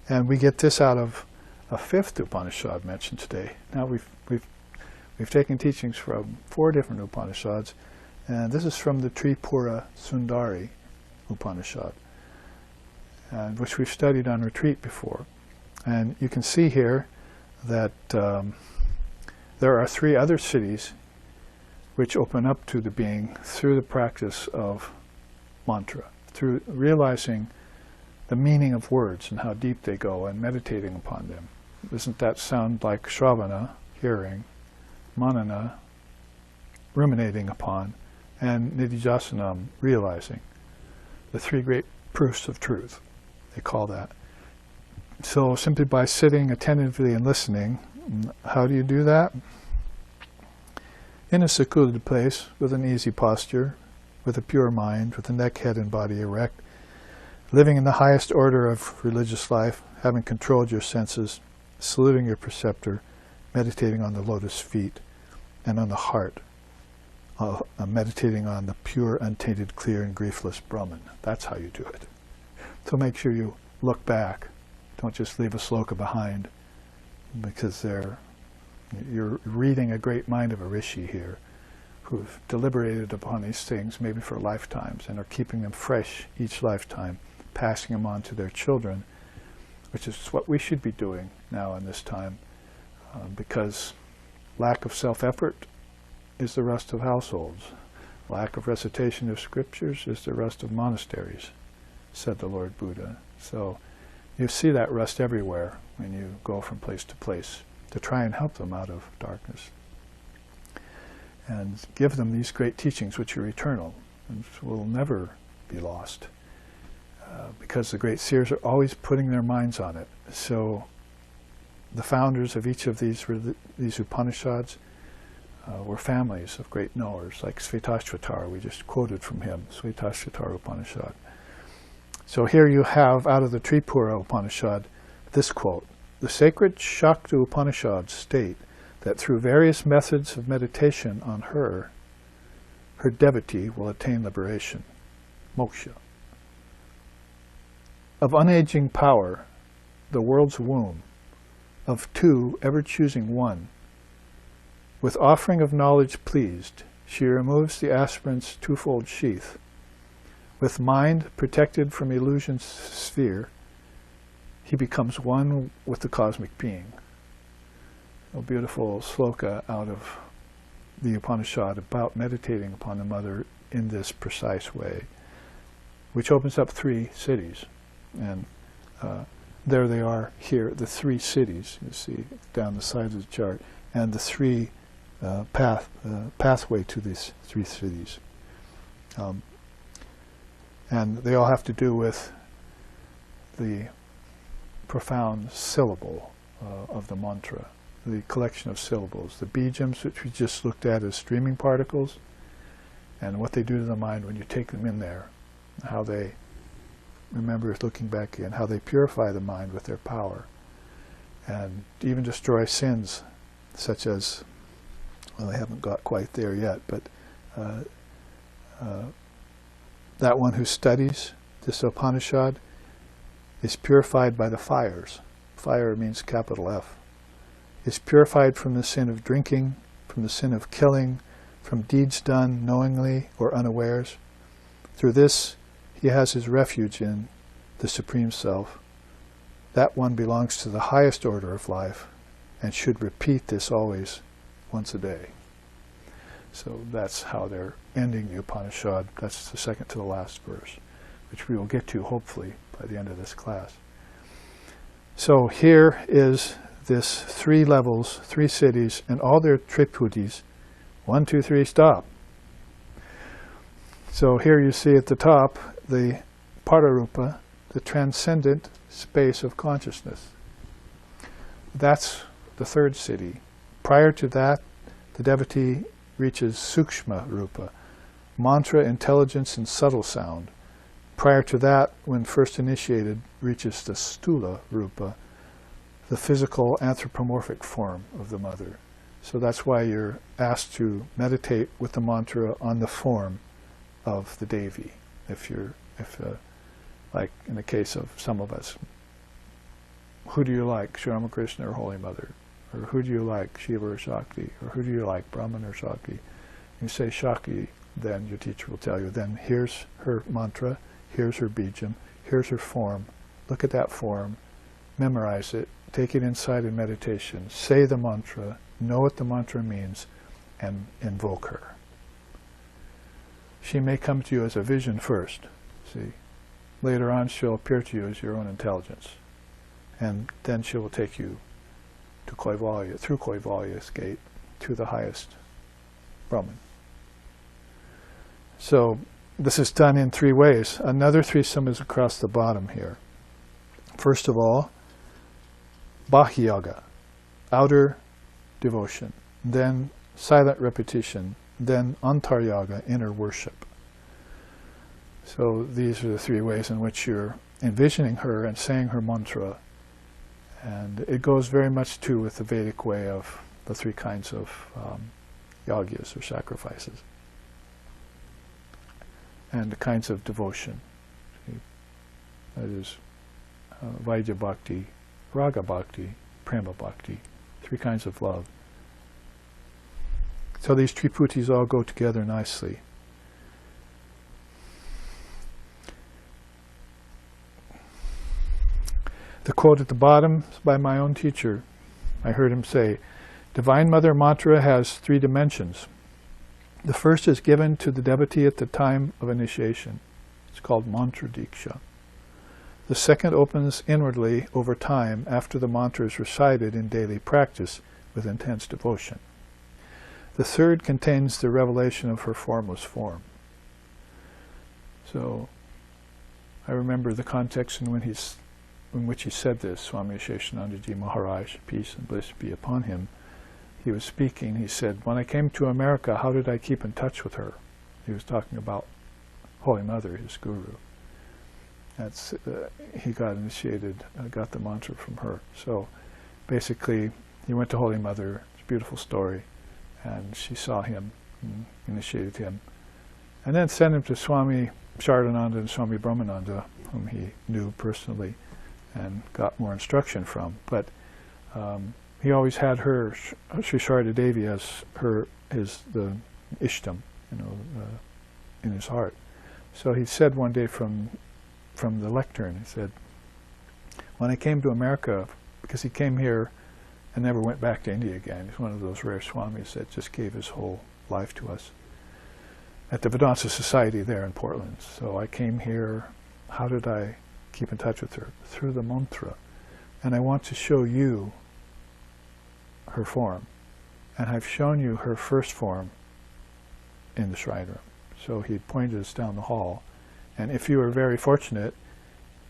And we get this out of a 5th Upanishad mentioned today. Now we've taken teachings from 4 different Upanishads, and this is from the Tripura Sundari Upanishad, which we've studied on retreat before. And you can see here that there are 3 other cities which open up to the being through the practice of mantra, through realizing the meaning of words and how deep they go and meditating upon them. Doesn't that sound like Shravana, hearing, Manana, ruminating upon, and Nididhasanam, realizing? The 3 great proofs of truth, they call that. So simply by sitting attentively and listening, how do you do that? In a secluded place, with an easy posture, with a pure mind, with the neck, head, and body erect, living in the highest order of religious life, having controlled your senses, saluting your preceptor, meditating on the lotus feet, and on the heart, meditating on the pure, untainted, clear, and griefless Brahman. That's how you do it. So make sure you look back. Don't just leave a sloka behind, because you're reading a great mind of a rishi here, who've deliberated upon these things maybe for lifetimes and are keeping them fresh each lifetime, passing them on to their children, which is what we should be doing now in this time, because lack of self-effort is the rust of households. Lack of recitation of scriptures is the rust of monasteries, said the Lord Buddha. So you see that rust everywhere when you go from place to place to try and help them out of darkness. And give them these great teachings which are eternal and will never be lost. Because the great seers are always putting their minds on it. So the founders of each of these Upanishads were families of great knowers, like Svetashvatara. We just quoted from him, Svetashvatara Upanishad. So here you have, out of the Tripura Upanishad, this quote: "The sacred Shakta Upanishads state that through various methods of meditation on her devotee will attain liberation, moksha. Of unaging power, the world's womb, of 2 ever choosing one, with offering of knowledge pleased, she removes the aspirant's twofold sheath. With mind protected from illusion's sphere, he becomes one with the cosmic being." A beautiful sloka out of the Upanishad about meditating upon the Mother in this precise way, which opens up 3 cities. And there they are here, the 3 cities, you see down the side of the chart, and the 3 pathway to these 3 cities. And they all have to do with the profound syllable of the mantra, the collection of syllables, the bijams, which we just looked at as streaming particles, and what they do to the mind when you take them in there, how they, remember looking back in, how they purify the mind with their power, and even destroy sins, such as, well, they haven't got quite there yet, but that one who studies this Upanishad is purified by the fires. Fire means capital F. Is purified from the sin of drinking, from the sin of killing, from deeds done knowingly or unawares. Through this, he has his refuge in the Supreme Self. That one belongs to the highest order of life and should repeat this always, once a day. So that's how they're ending the Upanishad. That's the second to the last verse, which we will get to hopefully by the end of this class. So here is this 3 levels, 3 cities, and all their triputis. 1, 2, 3, stop. So here you see at the top the Pararupa, the transcendent space of consciousness. That's the 3rd city. Prior to that, the devotee reaches Sukshma Rupa, mantra, intelligence, and subtle sound. Prior to that, when first initiated, reaches the Stula Rupa, the physical anthropomorphic form of the mother. So that's why you're asked to meditate with the mantra on the form of the Devi. Like in the case of some of us, who do you like, Sri Ramakrishna or Holy Mother? Or who do you like, Shiva or Shakti? Or who do you like, Brahman or Shakti? You say Shakti, then your teacher will tell you, then here's her mantra, here's her bijam, here's her form. Look at that form, memorize it, take it inside in meditation, say the mantra, know what the mantra means, and invoke her. She may come to you as a vision first, see. Later on she'll appear to you as your own intelligence. And then she will take you to Kaivalya, through Kaivalya's gate, to the highest Brahman. So this is done in 3 ways. Another threesome is across the bottom here. First of all, Bahyaga, outer devotion. Then silent repetition. Then Antaryaga, inner worship. So these are the 3 ways in which you're envisioning her and saying her mantra. And it goes very much too with the Vedic way of the 3 kinds of yagyas or sacrifices. And the kinds of devotion. See? That is Vaidya Bhakti, Raga Bhakti, Prema Bhakti. 3 kinds of love. So these triputis all go together nicely. The quote at the bottom is by my own teacher. I heard him say, Divine Mother Mantra has 3 dimensions. The first is given to the devotee at the time of initiation. It's called Mantra Diksha. The second opens inwardly over time after the mantra is recited in daily practice with intense devotion. The third contains the revelation of her formless form. So, I remember the context in which he said this, Swami Sheshanandaji Maharaj, peace and bliss be upon him. He was speaking, he said, when I came to America, how did I keep in touch with her? He was talking about Holy Mother, his guru. He got initiated, got the mantra from her. So basically, he went to Holy Mother, it's a beautiful story, and she saw him, and initiated him. And then sent him to Swami Shardananda and Swami Brahmananda, whom he knew personally and got more instruction from. But he always had her, Sri Sharda Devi, as the Ishtam, in his heart. So he said one day from the lectern, he said, when I came to America, because he came here and never went back to India again, he's one of those rare swamis that just gave his whole life to us, at the Vedanta Society there in Portland. So I came here, how did I keep in touch with her? Through the mantra. And I want to show you her form. And I've shown you her first form in the shrine room. So he pointed us down the hall. And if you were very fortunate,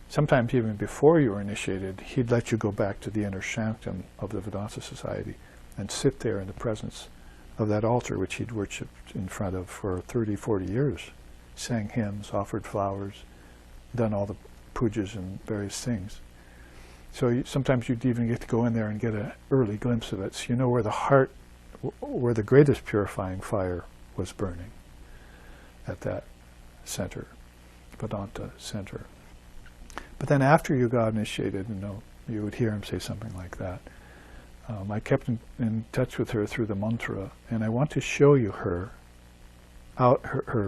sometimes even before you were initiated, he'd let you go back to the inner sanctum of the Vedanta Society and sit there in the presence of that altar which he'd worshipped in front of for 30, 40 years, sang hymns, offered flowers, done all the pujas and various things. So sometimes you'd even get to go in there and get an early glimpse of it, so you know where the heart, where the greatest purifying fire was burning, at that center, Vedanta center. But then after you got initiated, you would hear him say something like that. I kept in touch with her through the mantra, and I want to show you her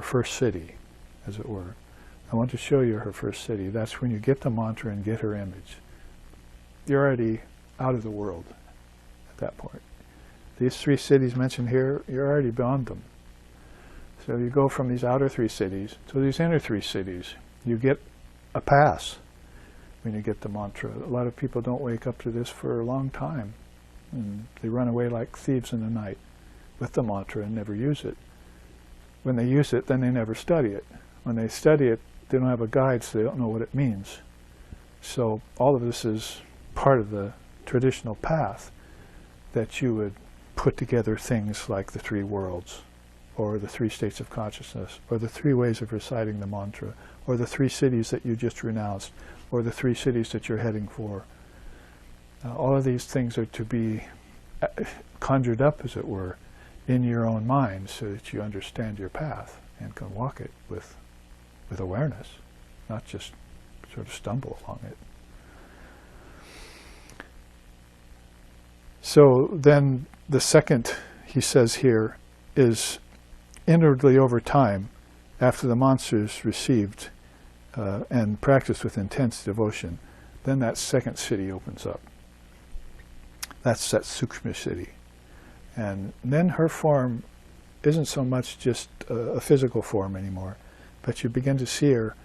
first city, as it were. I want to show you her first city. That's when you get the mantra and get her image. You're already out of the world at that point. These 3 cities mentioned here, you're already beyond them. So you go from these outer 3 cities to these inner 3 cities. You get a pass. when you get the mantra. A lot of people don't wake up to this for a long time. And they run away like thieves in the night with the mantra and never use it. When they use it, then they never study it. When they study it, they don't have a guide, so they don't know what it means. So all of this is part of the traditional path, that you would put together things like the three worlds, or the three states of consciousness, or the three ways of reciting the mantra, or the three cities that you just renounced, or the three cities that you're heading for. All of these things are to be conjured up, as it were, in your own mind, so that you understand your path and can walk it with awareness, not just sort of stumble along it. So then the second, he says here, is inwardly over time, after the mantra is received and practiced with intense devotion, then that second city opens up. That's that sukshma city. And then her form isn't so much just a physical form anymore, but you begin to see her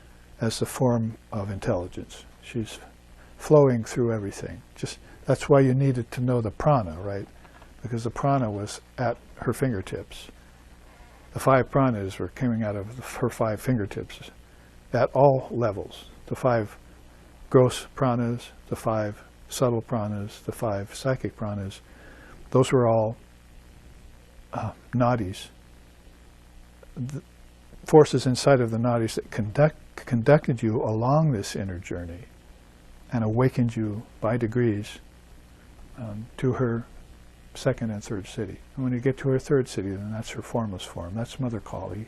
as the form of intelligence. She's flowing through everything. That's why you needed to know the prana, right? Because the prana was at her fingertips. The 5 pranas were coming out of her 5 fingertips at all levels. The 5 gross pranas, the 5 subtle pranas, the 5 psychic pranas. Those were all nadis. The forces inside of the nadis that conducted you along this inner journey and awakened you by degrees to her second and third city. And when you get to her third city, then that's her formless form. That's Mother Kali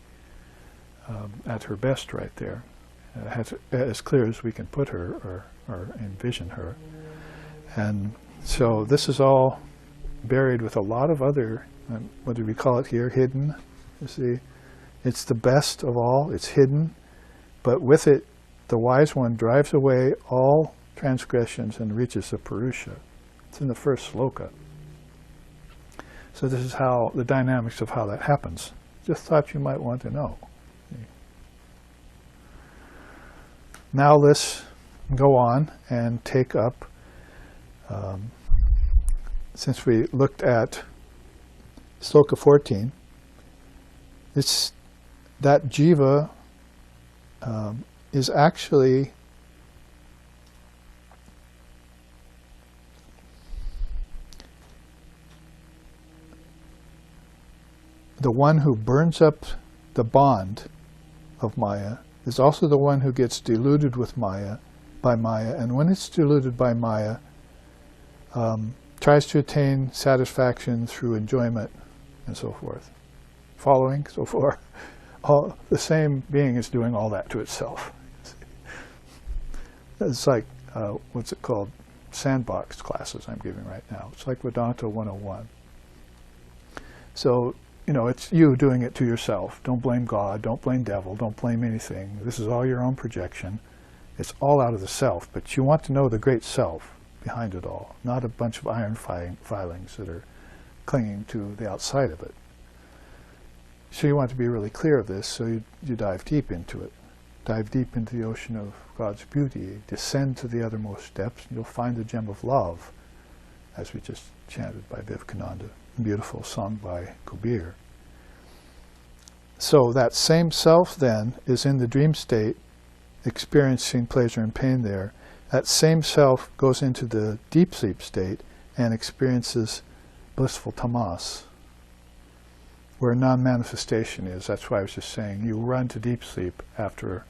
at her best right there. As clear as we can put her or envision her. And so this is all buried with a lot of other, what do we call it here, hidden. You see, it's the best of all, it's hidden, but with it, the wise one drives away all transgressions and reaches the Purusha. It's in the first sloka. So this is how, the dynamics of how that happens. Just thought you might want to know. Now let's go on and take up, since we looked at sloka 14, it's that jiva is actually the one who burns up the bond of Maya, is also the one who gets deluded with Maya, by Maya, and when it's deluded by Maya, tries to attain satisfaction through enjoyment and so forth. Following, so forth. All, the same being is doing all that to itself. It's like, what's it called? Sandbox classes I'm giving right now. It's like Vedanta 101. So, you know, it's you doing it to yourself. Don't blame God, don't blame devil, don't blame anything. This is all your own projection. It's all out of the self, but you want to know the great self behind it all, not a bunch of iron filings that are clinging to the outside of it. So you want to be really clear of this, so you dive deep into it. Dive deep into the ocean of God's beauty, descend to the uttermost depths, and you'll find the gem of love, as we just chanted by Vivekananda. Beautiful song by Kabir. So that same self then is in the dream state, experiencing pleasure and pain there. That same self goes into the deep sleep state and experiences blissful tamas, where non-manifestation is. That's why I was just saying, you run to deep sleep after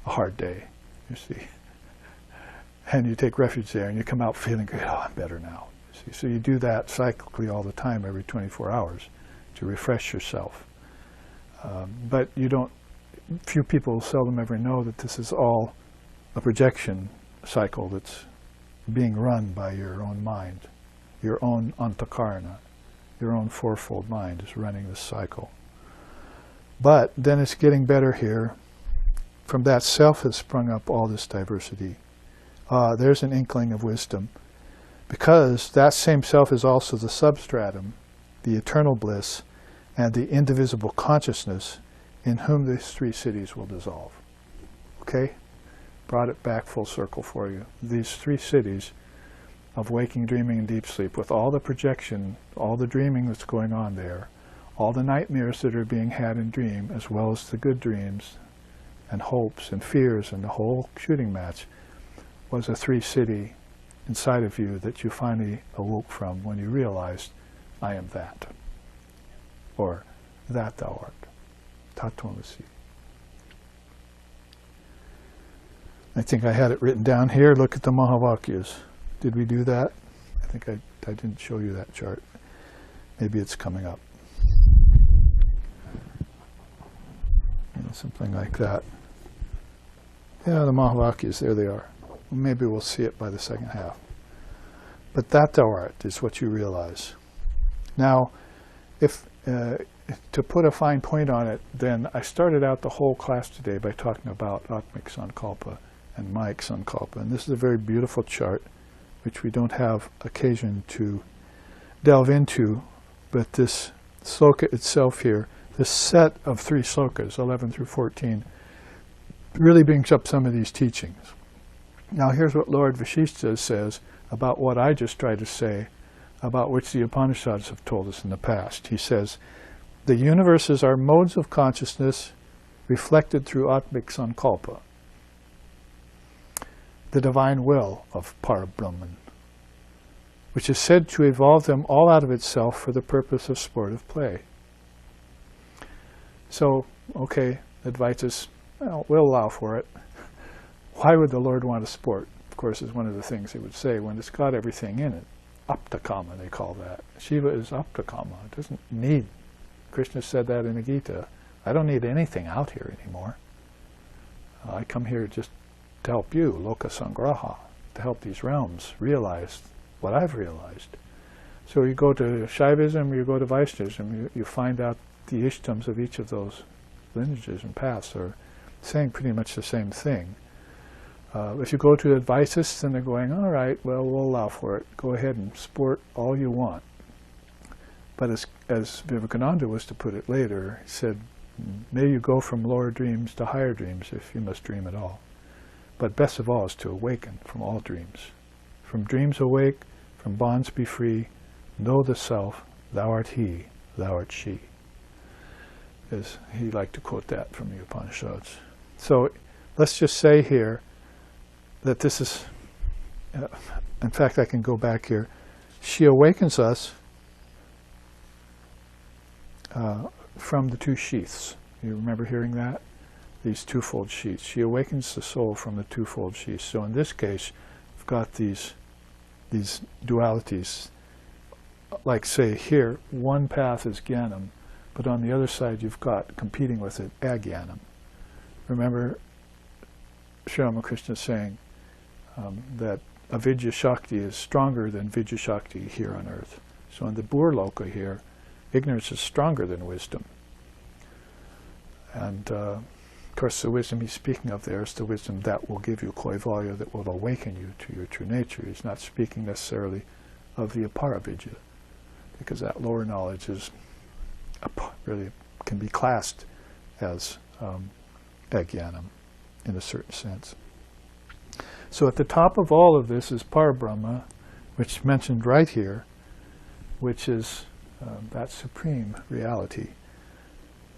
a hard day, you see. And you take refuge there and you come out feeling good, oh, I'm better now. You see. So you do that cyclically all the time, every 24 hours, to refresh yourself. But you don't, few people seldom ever know that this is all a projection cycle that's being run by your own mind. Your own antakarna, your own fourfold mind is running this cycle. But then it's getting better here. From that self has sprung up all this diversity. There's an inkling of wisdom. Because that same self is also the substratum, the eternal bliss, and the indivisible consciousness in whom these 3 cities will dissolve. Okay? brought it back full circle for you. These three cities of waking, dreaming, and deep sleep, with all the projection, all the dreaming that's going on there, all the nightmares that are being had in dream, as well as the good dreams and hopes and fears and the whole shooting match, was a three-city inside of you that you finally awoke from when you realized, I am that, or that thou art, Tattvamasi. I think I had it written down here. Look at the Mahavakyas. Did we do that? I think I didn't show you that chart. Maybe it's coming up. Something like that. Yeah, the Mahavakyas, there they are. Maybe we'll see it by the second half. But that thou art is what you realize. Now, if to put a fine point on it, then I started out the whole class today by talking about Atmik Sankalpa and Mayik Sankalpa. And this is a very beautiful chart, which we don't have occasion to delve into, but this sloka itself here, this set of three slokas, 11 through 14, really brings up some of these teachings. Now here's what Lord Vashishta says about what I just tried to say, about which the Upanishads have told us in the past. He says, the universes are modes of consciousness reflected through Atmik Sankalpa, the divine will of Parabrahman, which is said to evolve them all out of itself for the purpose of sportive play. So, okay, Advaitas, well, we'll allow for it. Why would the Lord want a sport? Of course, is one of the things he would say when it's got everything in it. Aptakama, they call that. Shiva is aptakama. It doesn't need, Krishna said that in the Gita, I don't need anything out here anymore. I come here just to help you, loka sangraha, to help these realms realize what I've realized. So you go to Shaivism, you go to Vaishnavism, you find out the ishtams of each of those lineages and paths are saying pretty much the same thing. If you go to Advaitists, then they're going, all right, well, we'll allow for it. Go ahead and sport all you want. But as Vivekananda was to put it later, he said, may you go from lower dreams to higher dreams if you must dream at all. But best of all is to awaken from all dreams. From dreams awake, from bonds be free, know the self, thou art he, thou art she. As he liked to quote that from the Upanishads. So let's just say here that this is, in fact I can go back here, she awakens us from the two sheaths. You remember hearing that? These twofold sheaths. She awakens the soul from the twofold sheaths. So in this case, we've got these dualities. Like say here, one path is Jnanam, but on the other side you've got, competing with it, Ajnanam. Remember Sri Ramakrishna saying that avidya shakti is stronger than vidya shakti here on earth. So in the Burloka here, ignorance is stronger than wisdom. And of course the wisdom he's speaking of there is the wisdom that will give you Kaivalya, that will awaken you to your true nature. He's not speaking necessarily of the aparavidya, because that lower knowledge is really can be classed as Ajnanam in a certain sense. So at the top of all of this is Parabrahma, which is mentioned right here, which is that supreme reality.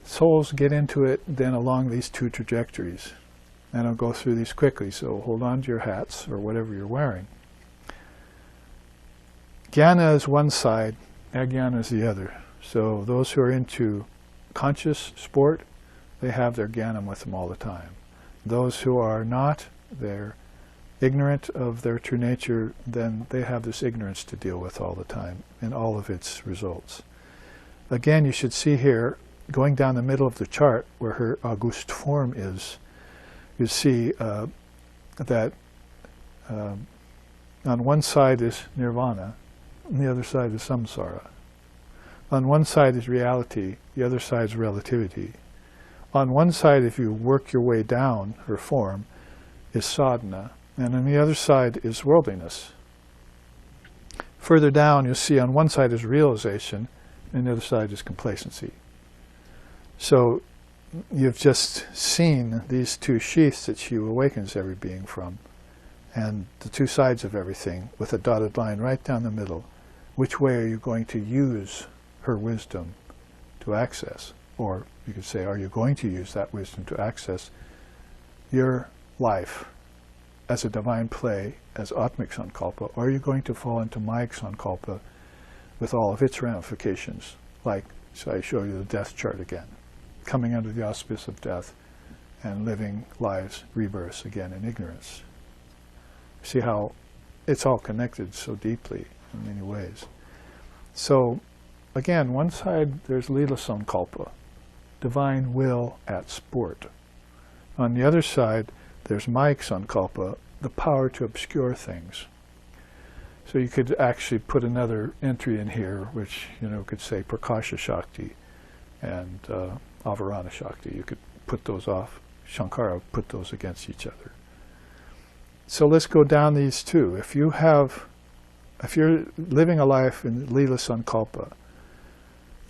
Souls get into it then along these two trajectories. And I'll go through these quickly, so hold on to your hats or whatever you're wearing. Jnana is one side, Ajnana is the other. So those who are into conscious sport, they have their Jnanam with them all the time. Those who are not, they're ignorant of their true nature, then they have this ignorance to deal with all the time in all of its results. Again, you should see here, going down the middle of the chart where her august form is, you see that on one side is nirvana, on the other side is samsara. On one side is reality, the other side is relativity. On one side, if you work your way down her form, is sadhana, and on the other side is worldliness. Further down, you'll see on one side is realization, and the other side is complacency. So you've just seen these two sheaths that she awakens every being from, and the two sides of everything with a dotted line right down the middle. Which way are you going to use her wisdom to access? Or you could say, are you going to use that wisdom to access your life as a divine play, as Atmik Sankalpa, or are you going to fall into Mayik Sankalpa with all of its ramifications? Like, so I show you the death chart again, coming under the auspice of death and living lives, rebirths again in ignorance. See how it's all connected so deeply in many ways. So, again, one side there's Lila Sankalpa, divine will at sport. On the other side, there's Mayik Sankalpa, the power to obscure things. So you could actually put another entry in here, which could say Prakasha Shakti and Avarana Shakti. You could put those off. Shankara put those against each other. So let's go down these two. If you're living a life in Lila Sankalpa,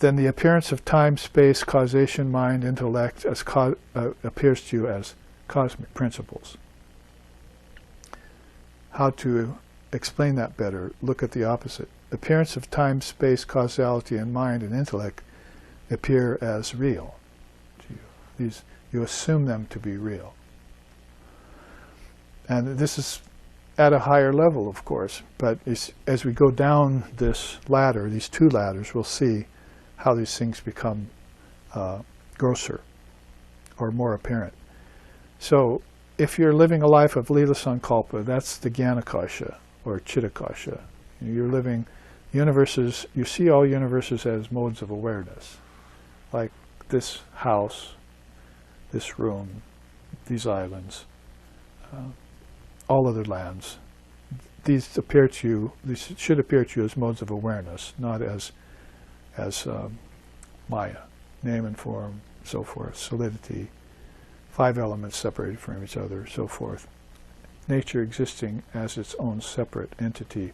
then the appearance of time, space, causation, mind, intellect appears to you as cosmic principles. How to explain that better? Look at the opposite. Appearance of time, space, causality, and mind and intellect appear as real to you. You assume them to be real. And this is at a higher level, of course, but as we go down this ladder, these two ladders, we'll see how these things become grosser or more apparent. So if you're living a life of Lila Sankalpa, that's the Jnanakasha or Chittakasha. You're living universes, you see all universes as modes of awareness, like this house, this room, these islands, all other lands. These should appear to you as modes of awareness, not as Maya, name and form, so forth, solidity, 5 elements separated from each other, so forth. Nature existing as its own separate entity,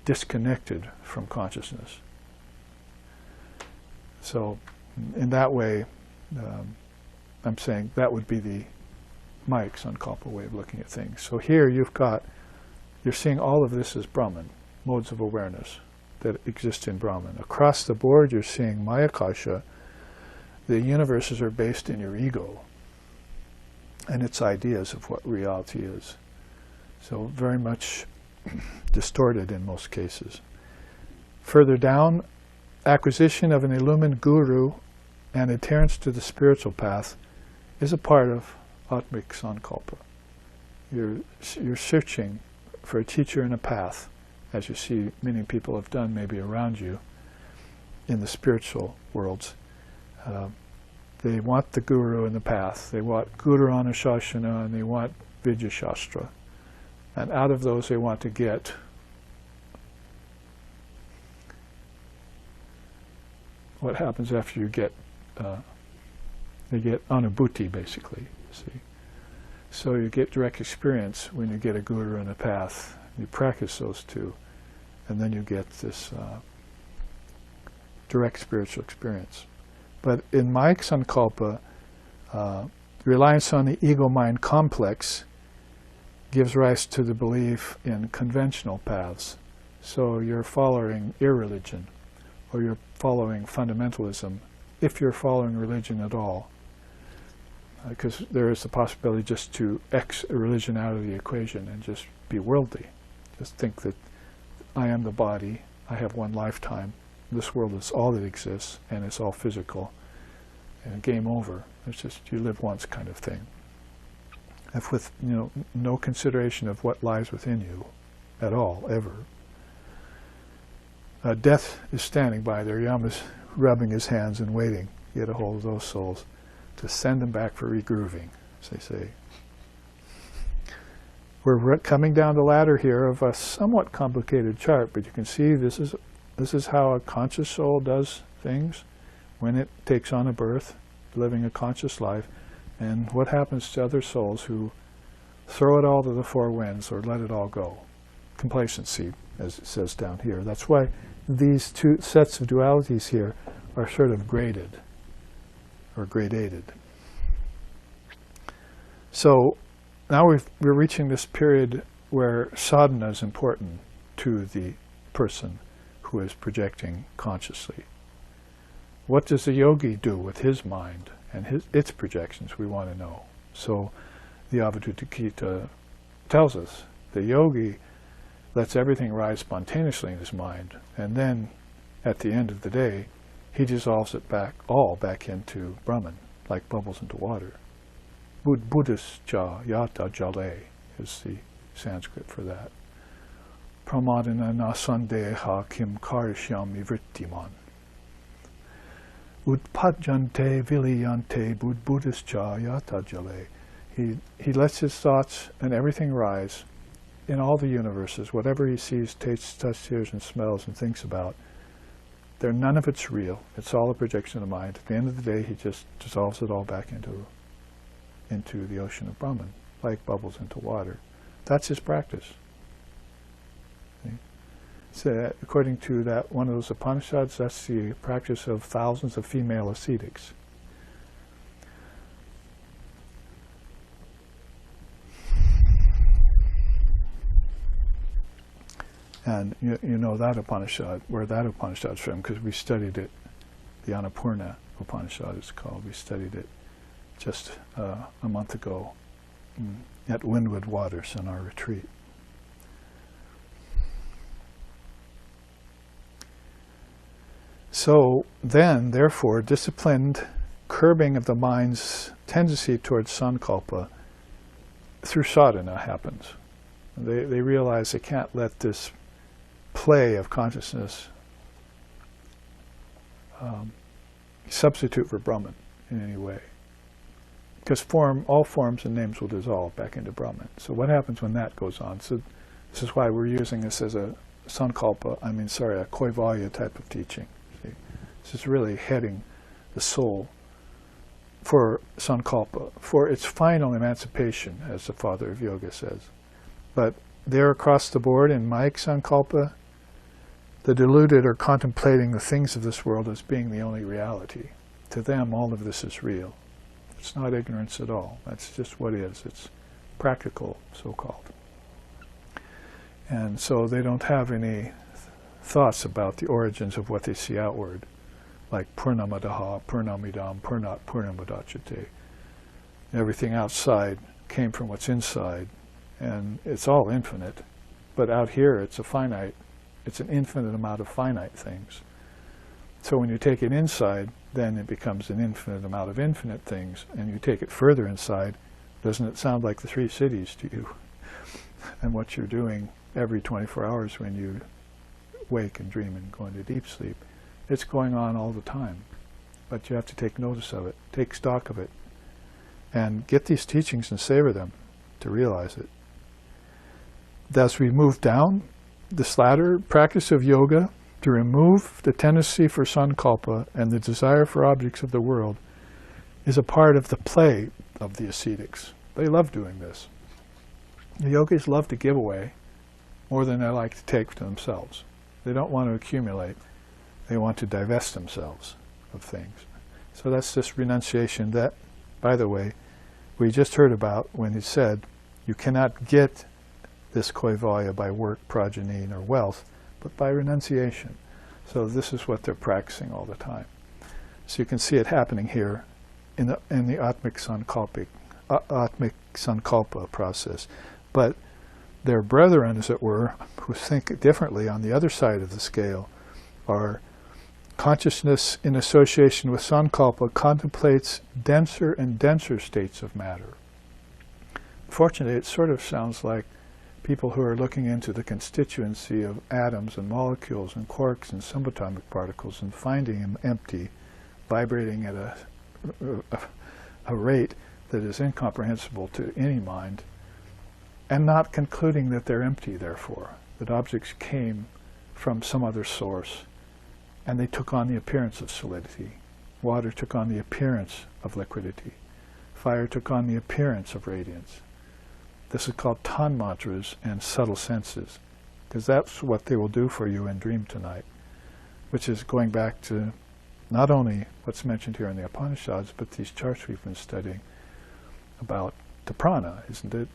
disconnected from consciousness. So, in that way, I'm saying that would be the Mayik Sankalpa way of looking at things. So here you're seeing all of this as Brahman, modes of awareness that exist in Brahman. Across the board, you're seeing Mayakasha. The universes are based in your ego and its ideas of what reality is. So very much distorted in most cases. Further down, acquisition of an illumined guru and adherence to the spiritual path is a part of Atmik Sankalpa. You're searching for a teacher and a path, as you see many people have done maybe around you in the spiritual worlds. They want the guru and the path. They want Guru Anusashana and they want Vidya Shastra. And out of those they want to get what happens after you get they get anubhuti, basically, you see. So you get direct experience when you get a guru and a path. You practice those two, and then you get this direct spiritual experience. But in Mayik Sankalpa, reliance on the ego-mind complex gives rise to the belief in conventional paths. So you're following irreligion, or you're following fundamentalism, if you're following religion at all. Because there is the possibility just to X religion out of the equation and just be worldly. Just think that I am the body, I have one lifetime, this world is all that exists, and it's all physical, and game over. It's just you live once kind of thing. If with no consideration of what lies within you at all, ever. Death is standing by there. Yama's rubbing his hands and waiting to get a hold of those souls to send them back for regrooving, as they say. We're coming down the ladder here of a somewhat complicated chart, but you can see this is how a conscious soul does things when it takes on a birth, living a conscious life, and what happens to other souls who throw it all to the four winds or let it all go. Complacency, as it says down here. That's why these two sets of dualities here are sort of graded or gradated. So now we're reaching this period where sadhana is important to the person who is projecting consciously. What does the yogi do with his mind and its projections? We want to know. So the Avadhuta tells us the yogi lets everything rise spontaneously in his mind, and then at the end of the day he dissolves it all back into Brahman, like bubbles into water. Buddhascha yata jale is the Sanskrit for that. Pramadana nasandeha kim karishyami vrittiman. Utpajante viliyante buddhascha yata jale. He lets his thoughts and everything rise in all the universes, whatever he sees, tastes, touches, hears, and smells and thinks about. None of it's real. It's all a projection of the mind. At the end of the day, he just dissolves it all back into the ocean of Brahman, like bubbles into water. That's his practice. See? So according to that one of those Upanishads, that's the practice of thousands of female ascetics. And you know that Upanishad, where that Upanishad's from, because we studied it, the Annapurna Upanishad it's called. We studied it just a month ago at Windward Waters in our retreat. So then, therefore, disciplined curbing of the mind's tendency towards sankalpa through sadhana happens. They realize they can't let this play of consciousness substitute for Brahman in any way. Because all forms and names will dissolve back into Brahman. So what happens when that goes on? So this is why we're using this as a sankalpa, a Kaivalya type of teaching. See? This is really heading the soul for sankalpa, for its final emancipation, as the father of yoga says. But there across the board in Mike sankalpa, the deluded are contemplating the things of this world as being the only reality. To them, all of this is real. It's not ignorance at all. That's just what is. It's practical, so-called. And so they don't have any thoughts about the origins of what they see outward, like Purnamadaha, Purnamidam, Purnat, Purnamadachate. Everything outside came from what's inside, and it's all infinite. But out here, it's an infinite amount of finite things. So when you take it inside, then it becomes an infinite amount of infinite things, and you take it further inside, doesn't it sound like the three cities to you? And what you're doing every 24 hours when you wake and dream and go into deep sleep, it's going on all the time. But you have to take notice of it, take stock of it, and get these teachings and savor them to realize it. As we move down this ladder, practice of yoga to remove the tendency for sankalpa and the desire for objects of the world is a part of the play of the ascetics. They love doing this. The yogis love to give away more than they like to take to themselves. They don't want to accumulate. They want to divest themselves of things. So that's this renunciation that, by the way, we just heard about when he said, you cannot get this Kaivalya by work, progeny, or wealth, but by renunciation. So this is what they're practicing all the time. So you can see it happening here in the Atmic Sankalpa process. But their brethren, as it were, who think differently on the other side of the scale, are consciousness in association with Sankalpa contemplates denser and denser states of matter. Fortunately, it sort of sounds like people who are looking into the constituency of atoms and molecules and quarks and subatomic particles and finding them empty, vibrating at a rate that is incomprehensible to any mind, and not concluding that they're empty, therefore, that objects came from some other source, and they took on the appearance of solidity. Water took on the appearance of liquidity. Fire took on the appearance of radiance. This is called tanmatras and subtle senses, because that's what they will do for you in dream tonight, which is going back to not only what's mentioned here in the Upanishads, but these charts we've been studying about to prana, isn't it?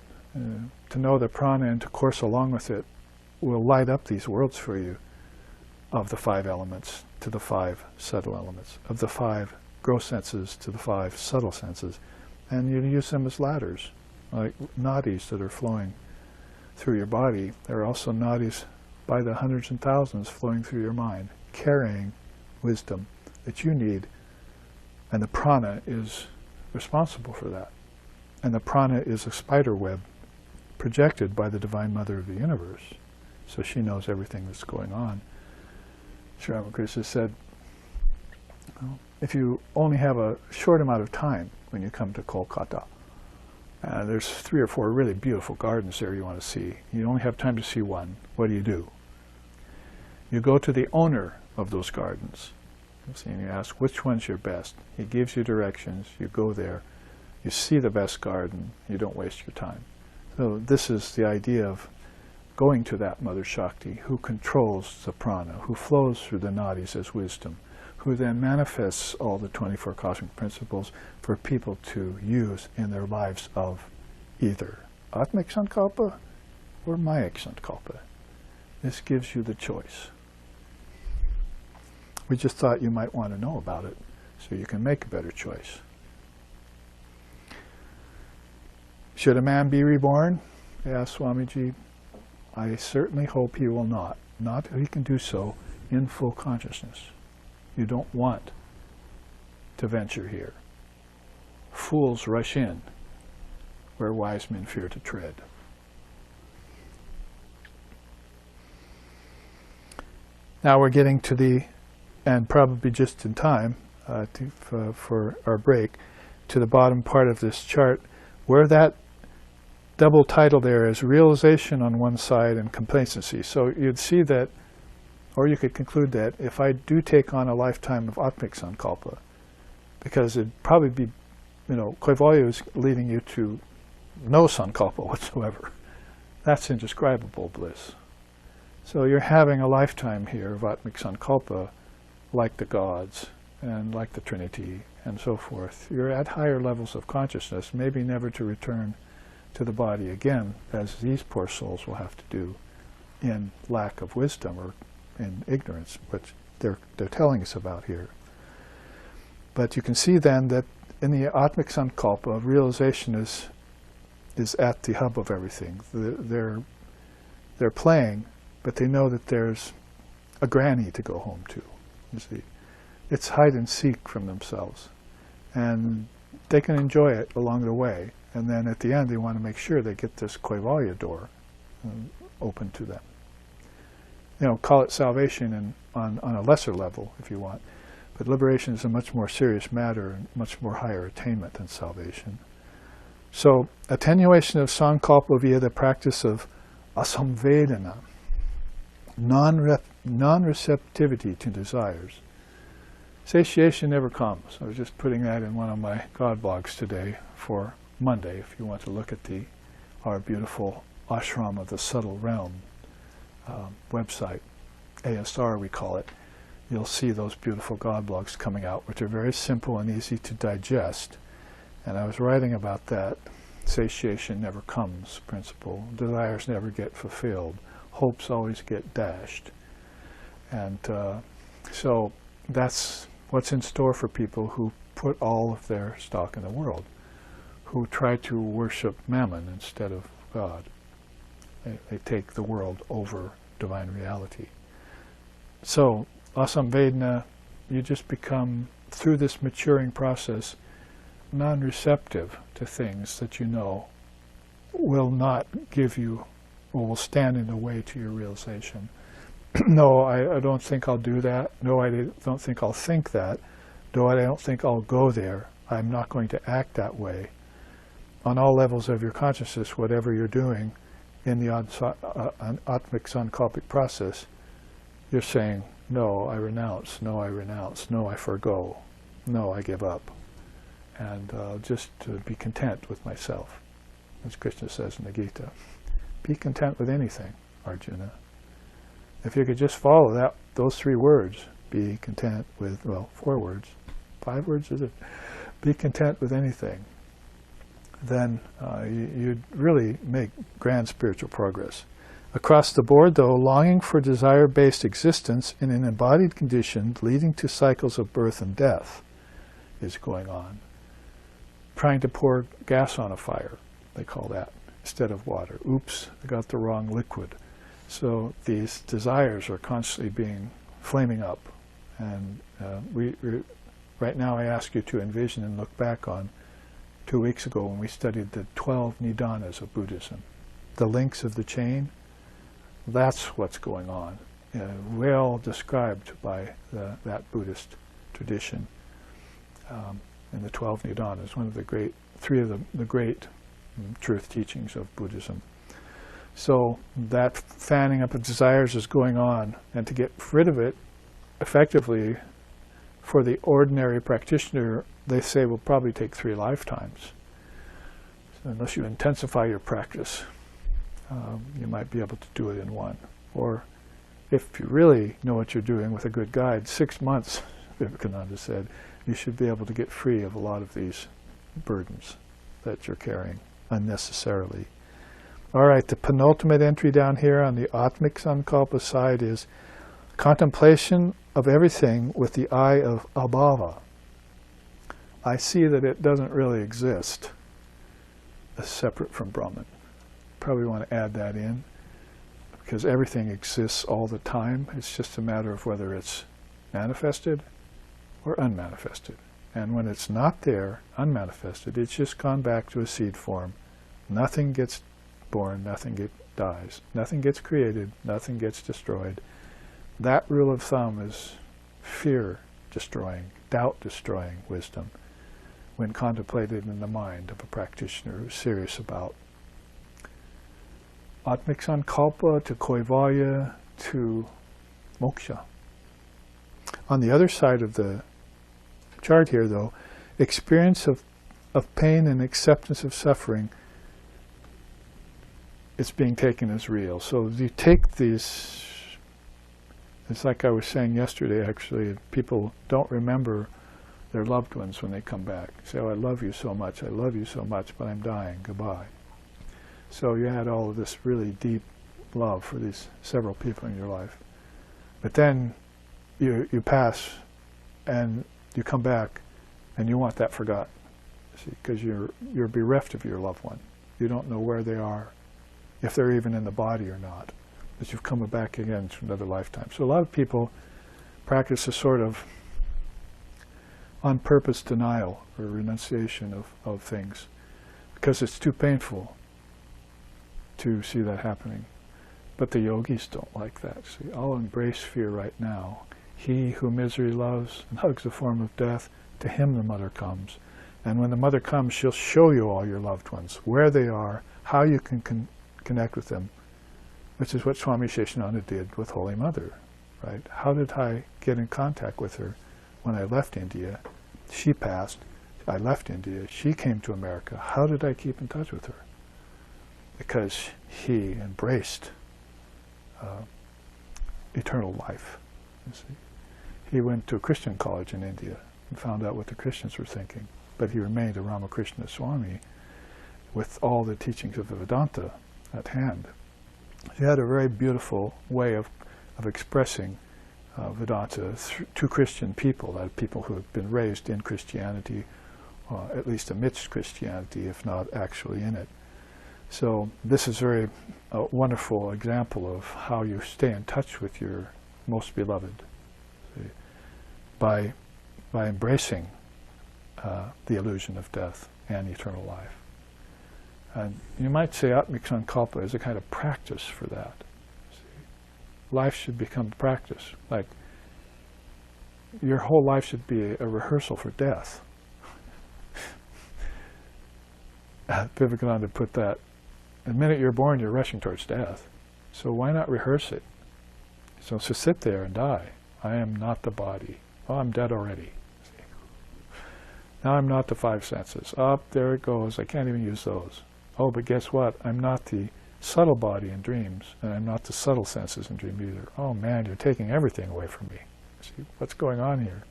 To know the prana and to course along with it will light up these worlds for you, of the 5 elements to the 5 subtle elements, of the 5 gross senses to the 5 subtle senses. And you use them as ladders, like nadis that are flowing through your body. There are also nadis by the hundreds and thousands flowing through your mind, carrying wisdom that you need. And the prana is responsible for that. And the prana is a spider web projected by the Divine Mother of the Universe. So she knows everything that's going on. Sri Ramakrishna said, well, if you only have a short amount of time when you come to Kolkata, there's 3 or 4 really beautiful gardens there you want to see. You only have time to see one. What do? You go to the owner of those gardens. And you ask, which one's your best? He gives you directions. You go there. You see the best garden. You don't waste your time. So this is the idea of going to that Mother Shakti who controls the prana, who flows through the nadis as wisdom, who then manifests all the 24 cosmic principles for people to use in their lives of either Atmik Sankalpa or Mayik Sankalpa. This gives you the choice. We just thought you might want to know about it so you can make a better choice. Should a man be reborn? Asked Swamiji. I certainly hope he will not. Not that he can do so in full consciousness. You don't want to venture here. Fools rush in where wise men fear to tread. Now we're getting to the, and probably just in time for our break, to the bottom part of this chart, where that double title there is realization on one side and complacency. So you'd see that, or you could conclude that if I do take on a lifetime of Atmik Sankalpa, because it'd probably be, Kaivalya is leading you to no Sankalpa whatsoever. That's indescribable bliss. So you're having a lifetime here of Atmik Sankalpa, like the gods and like the Trinity and so forth. You're at higher levels of consciousness, maybe never to return to the body again, as these poor souls will have to do in lack of wisdom or in ignorance, which they're telling us about here. But you can see then that in the Atmik Sankalpa, realization is at the hub of everything. They're playing, but they know that there's a granny to go home to. You see, it's hide and seek from themselves, and they can enjoy it along the way. And then at the end, they want to make sure they get this Kaivalya door open to them. Call it salvation on a lesser level, if you want. But liberation is a much more serious matter and much more higher attainment than salvation. So, attenuation of sankalpa via the practice of asamvedana, non-receptivity to desires. Satiation never comes. I was just putting that in one of my God blogs today for Monday, if you want to look at our beautiful ashram of the subtle realm website, ASR we call it. You'll see those beautiful God blogs coming out, which are very simple and easy to digest. And I was writing about that satiation never comes principle. Desires never get fulfilled. Hopes always get dashed. And so that's what's in store for people who put all of their stock in the world, who try to worship mammon instead of God. They take the world over divine reality. So, asamvedana, you just become, through this maturing process, non-receptive to things that you know will not give you, or will stand in the way to your realization. No, I don't think I'll do that. No, I don't think I'll think that. No, I don't think I'll go there. I'm not going to act that way. On all levels of your consciousness, whatever you're doing in the Atmik Sankalpic process, you're saying, no, I renounce, no, I renounce, no, I forgo, no, I give up. And just to be content with myself, as Krishna says in the Gita. Be content with anything, Arjuna. If you could just follow those 3 words, be content with, 4 words, 5 words is it? Be content with anything. then you'd really make grand spiritual progress. Across the board, though, longing for desire-based existence in an embodied condition leading to cycles of birth and death is going on. Trying to pour gas on a fire, they call that, instead of water. Oops, I got the wrong liquid. So these desires are constantly flaming up. And right now I ask you to envision and look back on 2 weeks ago when we studied the 12 nidanas of Buddhism. The links of the chain, that's what's going on. Well described by that Buddhist tradition. In the 12 nidanas, one of the three of the great truth teachings of Buddhism. So that fanning up of desires is going on, and to get rid of it effectively, for the ordinary practitioner, they say will probably take 3 lifetimes. So unless you intensify your practice, you might be able to do it in 1. Or if you really know what you're doing with a good guide, 6 months, Vivekananda said, you should be able to get free of a lot of these burdens that you're carrying unnecessarily. All right, the penultimate entry down here on the Atmik Sankalpa side is contemplation of everything with the Eye of Abava. I see that it doesn't really exist as separate from Brahman. Probably want to add that in, because everything exists all the time. It's just a matter of whether it's manifested or unmanifested. And when it's not there, unmanifested, it's just gone back to a seed form. Nothing gets born, nothing dies. Nothing gets created, nothing gets destroyed. That rule of thumb is fear-destroying, doubt-destroying wisdom when contemplated in the mind of a practitioner who's serious about Atmik Sankalpa to Kaivalya to moksha. On the other side of the chart here, though, experience of pain and acceptance of suffering, it's being taken as real. So you take these, it's like I was saying yesterday actually, people don't remember their loved ones when they come back. Say, oh, I love you so much, but I'm dying, goodbye. So you had all of this really deep love for these several people in your life. But then you pass and you come back and you want that forgotten. See, because you're bereft of your loved one. You don't know where they are, if they're even in the body or not, that you've come back again to another lifetime. So a lot of people practice a sort of on-purpose denial or renunciation of things because it's too painful to see that happening. But the yogis don't like that. See, I'll embrace fear right now. He who misery loves and hugs the form of death, to him the mother comes. And when the mother comes, she'll show you all your loved ones, where they are, how you can connect with them, which is what Swami Sheshananda did with Holy Mother, right? How did I get in contact with her when I left India? She passed, I left India, she came to America. How did I keep in touch with her? Because he embraced eternal life. You see. He went to a Christian college in India and found out what the Christians were thinking, but he remained a Ramakrishna Swami with all the teachings of the Vedanta at hand. He had a very beautiful way of expressing Vedanta to Christian people, people who had been raised in Christianity, at least amidst Christianity, if not actually in it. So this is a very wonderful example of how you stay in touch with your most beloved, see, by embracing the illusion of death and eternal life. And you might say Atmik Sankalpa is a kind of practice for that. See? Life should become practice. Like, your whole life should be a rehearsal for death. Vivekananda put that, the minute you're born, you're rushing towards death. So why not rehearse it? So sit there and die. I am not the body. Oh, I'm dead already. See? Now I'm not the 5 senses. Up, there it goes. I can't even use those. Oh, but guess what? I'm not the subtle body in dreams, and I'm not the subtle senses in dreams either. Oh man, you're taking everything away from me. See, what's going on here?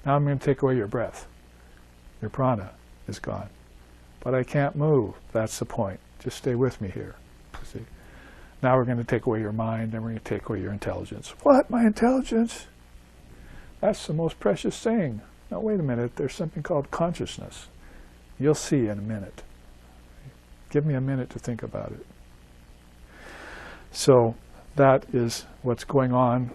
Now I'm going to take away your breath. Your prana is gone. but I can't move. That's the point. Just stay with me here. See? Now we're going to take away your mind, and we're going to take away your intelligence. What? My intelligence? That's the most precious thing. Now wait a minute, there's something called consciousness. You'll see in a minute. Give me a minute to think about it. So that is what's going on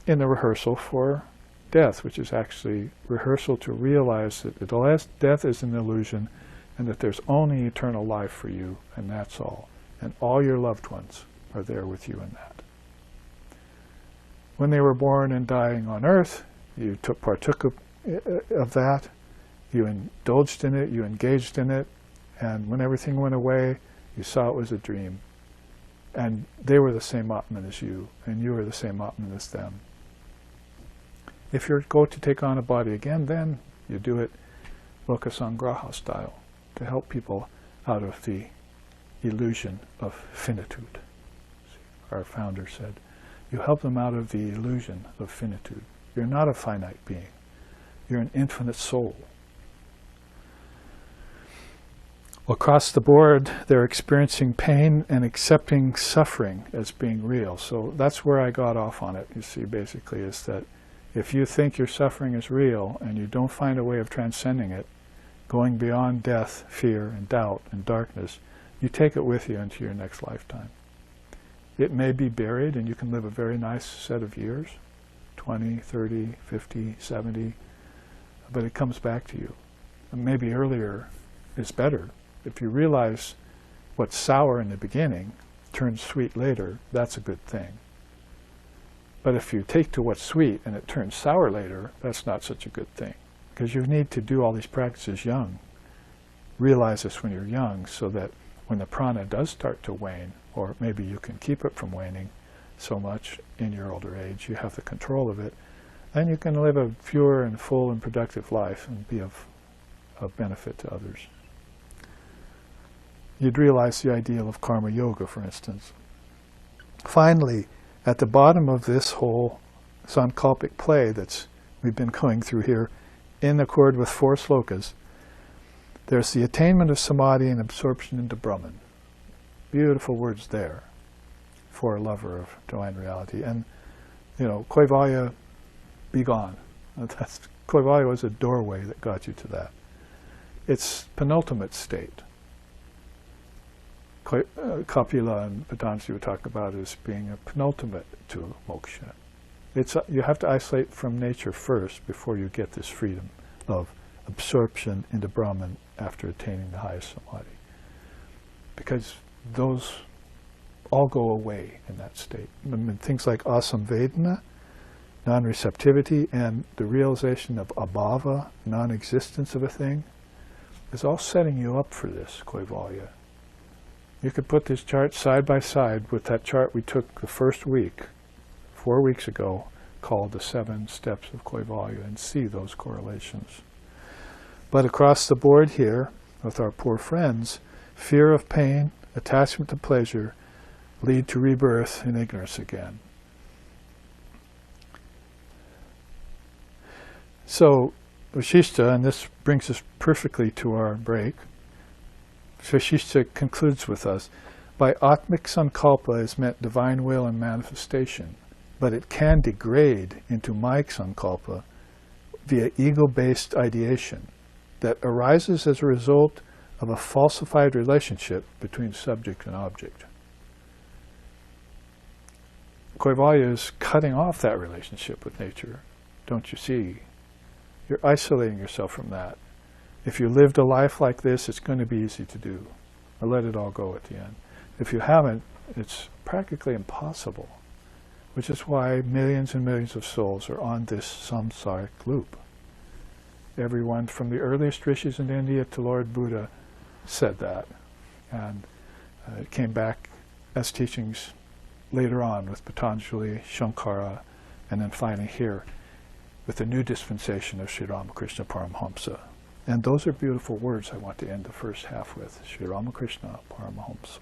in the rehearsal for death, which is actually rehearsal to realize that the last death is an illusion and that there's only eternal life for you, and that's all. And all your loved ones are there with you in that. When they were born and dying on earth, you partook of that, you indulged in it, you engaged in it, and when everything went away, you saw it was a dream. And they were the same Atman as you, and you were the same Atman as them. If you go to take on a body again, then you do it Lokasangraha style, to help people out of the illusion of finitude. Our founder said, you help them out of the illusion of finitude. You're not a finite being. You're an infinite soul. Well, across the board, they're experiencing pain and accepting suffering as being real. So that's where I got off on it, you see, basically, is that if you think your suffering is real and you don't find a way of transcending it, going beyond death, fear, and doubt, and darkness, you take it with you into your next lifetime. It may be buried and you can live a very nice set of years, 20, 30, 50, 70, but it comes back to you. And maybe earlier is better. If you realize what's sour in the beginning turns sweet later, that's a good thing. But if you take to what's sweet and it turns sour later, that's not such a good thing. Because you need to do all these practices young. Realize this when you're young, so that when the prana does start to wane, or maybe you can keep it from waning so much in your older age, you have the control of it, then you can live a pure and full and productive life and be of benefit to others. You'd realize the ideal of karma yoga, for instance. Finally, at the bottom of this whole sankalpic play that's we've been going through here, in accord with 4 slokas, there's the attainment of samadhi and absorption into Brahman. Beautiful words there for a lover of divine reality. And, you know, Kaivalya, be gone. Kaivalya was a doorway that got you to that. It's penultimate state. Kapila and Patanjali were talking about it as being a penultimate to moksha. You have to isolate from nature first before you get this freedom of absorption into Brahman after attaining the highest samadhi. Because those all go away in that state. I mean, things like asamvedana, non-receptivity, and the realization of abava, non-existence of a thing, is all setting you up for this, Kaivalya. You could put this chart side by side with that chart we took the first week, 4 weeks ago, called the 7 steps of Kaivalya, and see those correlations. But across the board here, with our poor friends, fear of pain, attachment to pleasure, lead to rebirth in ignorance again. So, Vashishta, and this brings us perfectly to our break, Vashishta concludes with us, by Atmic Sankalpa is meant divine will and manifestation, but it can degrade into Mayik Sankalpa via ego-based ideation that arises as a result of a falsified relationship between subject and object. Kaivalya is cutting off that relationship with nature, don't you see? You're isolating yourself from that. If you lived a life like this, it's going to be easy to do. Or let it all go at the end. If you haven't, it's practically impossible, which is why millions and millions of souls are on this samsaric loop. Everyone from the earliest rishis in India to Lord Buddha said that. And it came back as teachings later on with Patanjali, Shankara, and then finally here with the new dispensation of Sri Ramakrishna Paramahamsa. And those are beautiful words I want to end the first half with. Sri Ramakrishna Paramahamsa.